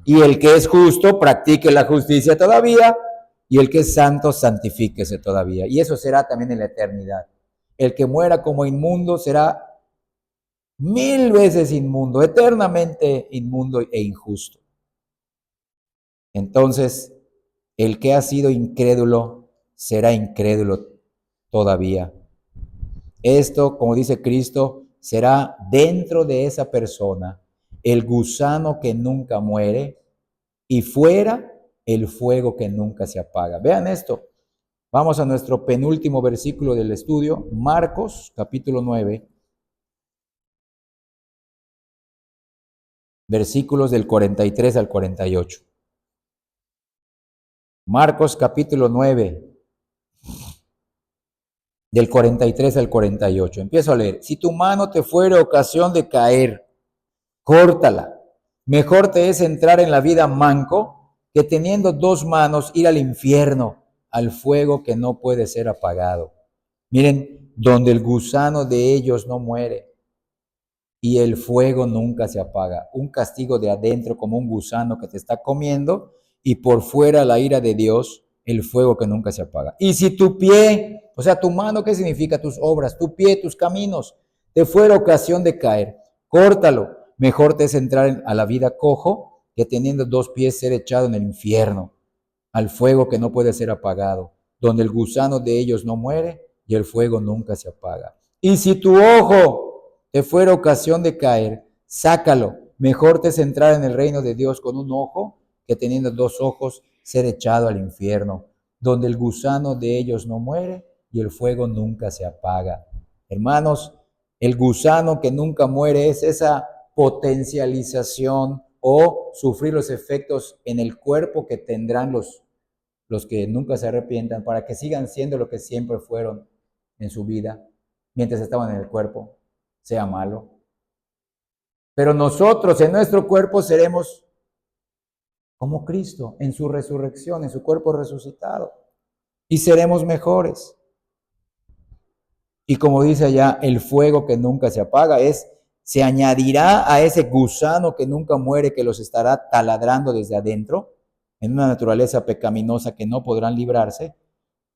Y el que es justo, practique la justicia todavía. Y el que es santo, santifíquese todavía. Y eso será también en la eternidad. El que muera como inmundo será 1000 veces inmundo, eternamente inmundo e injusto. Entonces, el que ha sido incrédulo será incrédulo todavía. Esto, como dice Cristo, será dentro de esa persona el gusano que nunca muere y fuera el fuego que nunca se apaga. Vean esto. Vamos a nuestro penúltimo versículo del estudio, Marcos capítulo 9, versículos del 43 al 48. Marcos capítulo 9, del 43 al 48. Empiezo a leer. Si tu mano te fuere ocasión de caer, córtala. Mejor te es entrar en la vida manco que teniendo 2 manos ir al infierno, al fuego que no puede ser apagado. Miren, donde el gusano de ellos no muere y el fuego nunca se apaga. Un castigo de adentro como un gusano que te está comiendo y por fuera la ira de Dios, el fuego que nunca se apaga. Y si tu pie, o sea, tu mano, ¿qué significa? Tus obras, tu pie, tus caminos, te fuera ocasión de caer, córtalo. Mejor te es entrar a la vida cojo que teniendo 2 pies ser echado en el infierno, al fuego que no puede ser apagado, donde el gusano de ellos no muere y el fuego nunca se apaga. Y si tu ojo te fuera ocasión de caer, sácalo. Mejor te es entrar en el reino de Dios con un ojo que teniendo 2 ojos ser echado al infierno, donde el gusano de ellos no muere y el fuego nunca se apaga. Hermanos, el gusano que nunca muere es esa potencialización o sufrir los efectos en el cuerpo que tendrán los que nunca se arrepientan para que sigan siendo lo que siempre fueron en su vida mientras estaban en el cuerpo, sea malo. Pero nosotros en nuestro cuerpo seremos como Cristo en su resurrección, en su cuerpo resucitado, y seremos mejores. Y como dice allá, el fuego que nunca se apaga se añadirá a ese gusano que nunca muere, que los estará taladrando desde adentro, en una naturaleza pecaminosa que no podrán librarse.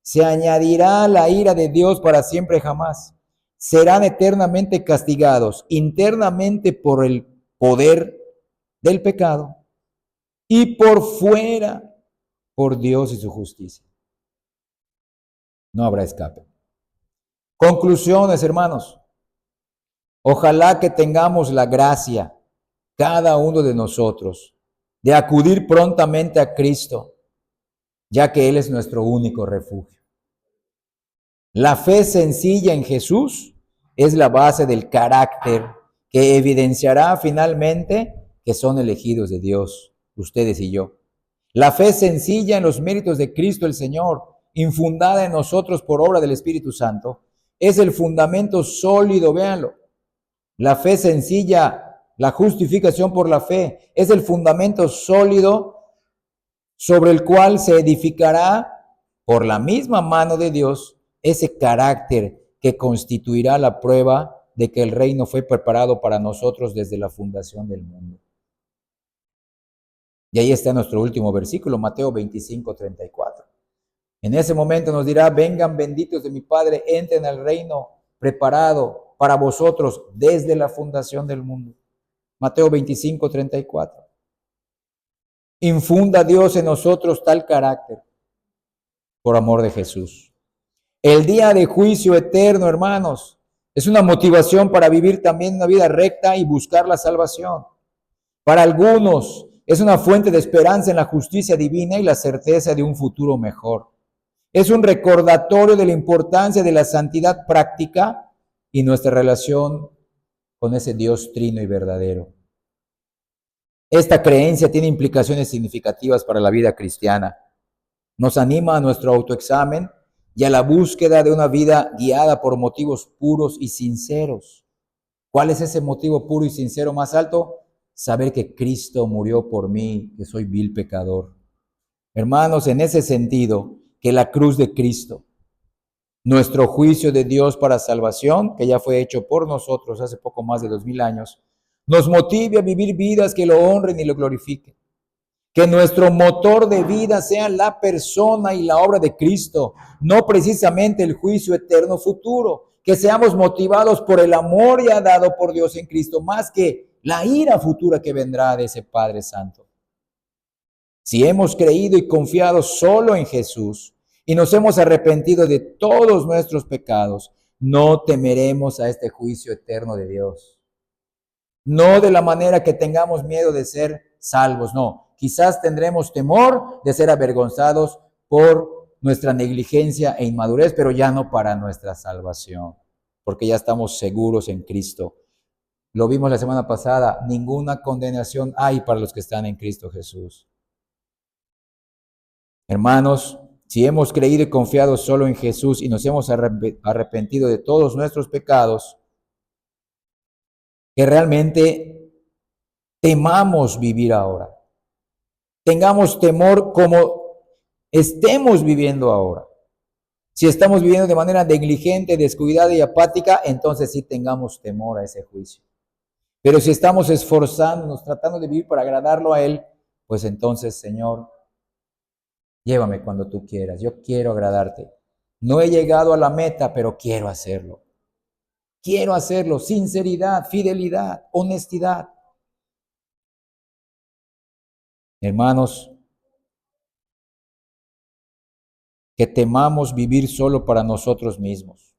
Se añadirá la ira de Dios para siempre jamás. Serán eternamente castigados internamente por el poder del pecado y por fuera por Dios y su justicia. No habrá escape. Conclusiones, hermanos. Ojalá que tengamos la gracia, cada uno de nosotros, de acudir prontamente a Cristo, ya que Él es nuestro único refugio. La fe sencilla en Jesús es la base del carácter que evidenciará finalmente que son elegidos de Dios, ustedes y yo. La fe sencilla en los méritos de Cristo el Señor, infundada en nosotros por obra del Espíritu Santo, es el fundamento sólido, véanlo. La fe sencilla, la justificación por la fe, es el fundamento sólido sobre el cual se edificará por la misma mano de Dios ese carácter que constituirá la prueba de que el reino fue preparado para nosotros desde la fundación del mundo. Y ahí está nuestro último versículo, Mateo 25, 34. En ese momento nos dirá, vengan benditos de mi Padre, entren al reino preparado para vosotros desde la fundación del mundo. Mateo 25:34. Infunda Dios en nosotros tal carácter por amor de Jesús. El día de juicio eterno, hermanos, es una motivación para vivir también una vida recta y buscar la salvación. Para algunos es una fuente de esperanza en la justicia divina y la certeza de un futuro mejor. Es un recordatorio de la importancia de la santidad práctica y nuestra relación con ese Dios trino y verdadero. Esta creencia tiene implicaciones significativas para la vida cristiana. Nos anima a nuestro autoexamen y a la búsqueda de una vida guiada por motivos puros y sinceros. ¿Cuál es ese motivo puro y sincero más alto? Saber que Cristo murió por mí, que soy vil pecador. Hermanos, en ese sentido, que la cruz de Cristo, nuestro juicio de Dios para salvación, que ya fue hecho por nosotros hace poco más de 2000 años, nos motive a vivir vidas que lo honren y lo glorifiquen. Que nuestro motor de vida sea la persona y la obra de Cristo, no precisamente el juicio eterno futuro. Que seamos motivados por el amor ya dado por Dios en Cristo, más que la ira futura que vendrá de ese Padre Santo. Si hemos creído y confiado solo en Jesús y nos hemos arrepentido de todos nuestros pecados, no temeremos a este juicio eterno de Dios. No de la manera que tengamos miedo de ser salvos, no. Quizás tendremos temor de ser avergonzados por nuestra negligencia e inmadurez, pero ya no para nuestra salvación, porque ya estamos seguros en Cristo. Lo vimos la semana pasada, ninguna condenación hay para los que están en Cristo Jesús. Hermanos, si hemos creído y confiado solo en Jesús y nos hemos arrepentido de todos nuestros pecados, que realmente temamos vivir ahora. Tengamos temor como estemos viviendo ahora. Si estamos viviendo de manera negligente, descuidada y apática, entonces sí tengamos temor a ese juicio. Pero si estamos esforzándonos, tratando de vivir para agradarlo a Él, pues entonces, Señor, llévame cuando tú quieras. Yo quiero agradarte. No he llegado a la meta, pero quiero hacerlo. Quiero hacerlo. Sinceridad, fidelidad, honestidad. Hermanos, que temamos vivir solo para nosotros mismos.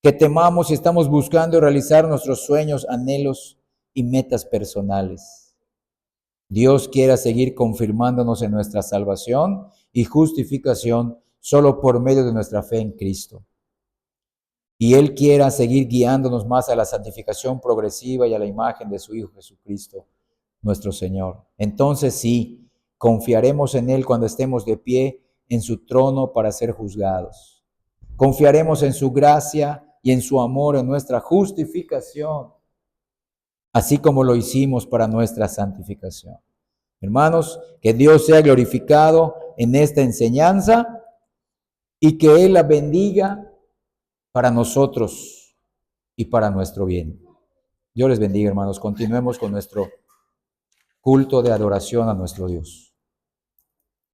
Que temamos y estamos buscando realizar nuestros sueños, anhelos y metas personales. Dios quiera seguir confirmándonos en nuestra salvación y justificación solo por medio de nuestra fe en Cristo. Y Él quiera seguir guiándonos más a la santificación progresiva y a la imagen de su Hijo Jesucristo, nuestro Señor. Entonces sí, confiaremos en Él cuando estemos de pie en su trono para ser juzgados. Confiaremos en su gracia y en su amor en nuestra justificación, así como lo hicimos para nuestra santificación. Hermanos, que Dios sea glorificado en esta enseñanza y que Él la bendiga para nosotros y para nuestro bien. Dios les bendiga, hermanos. Continuemos con nuestro culto de adoración a nuestro Dios.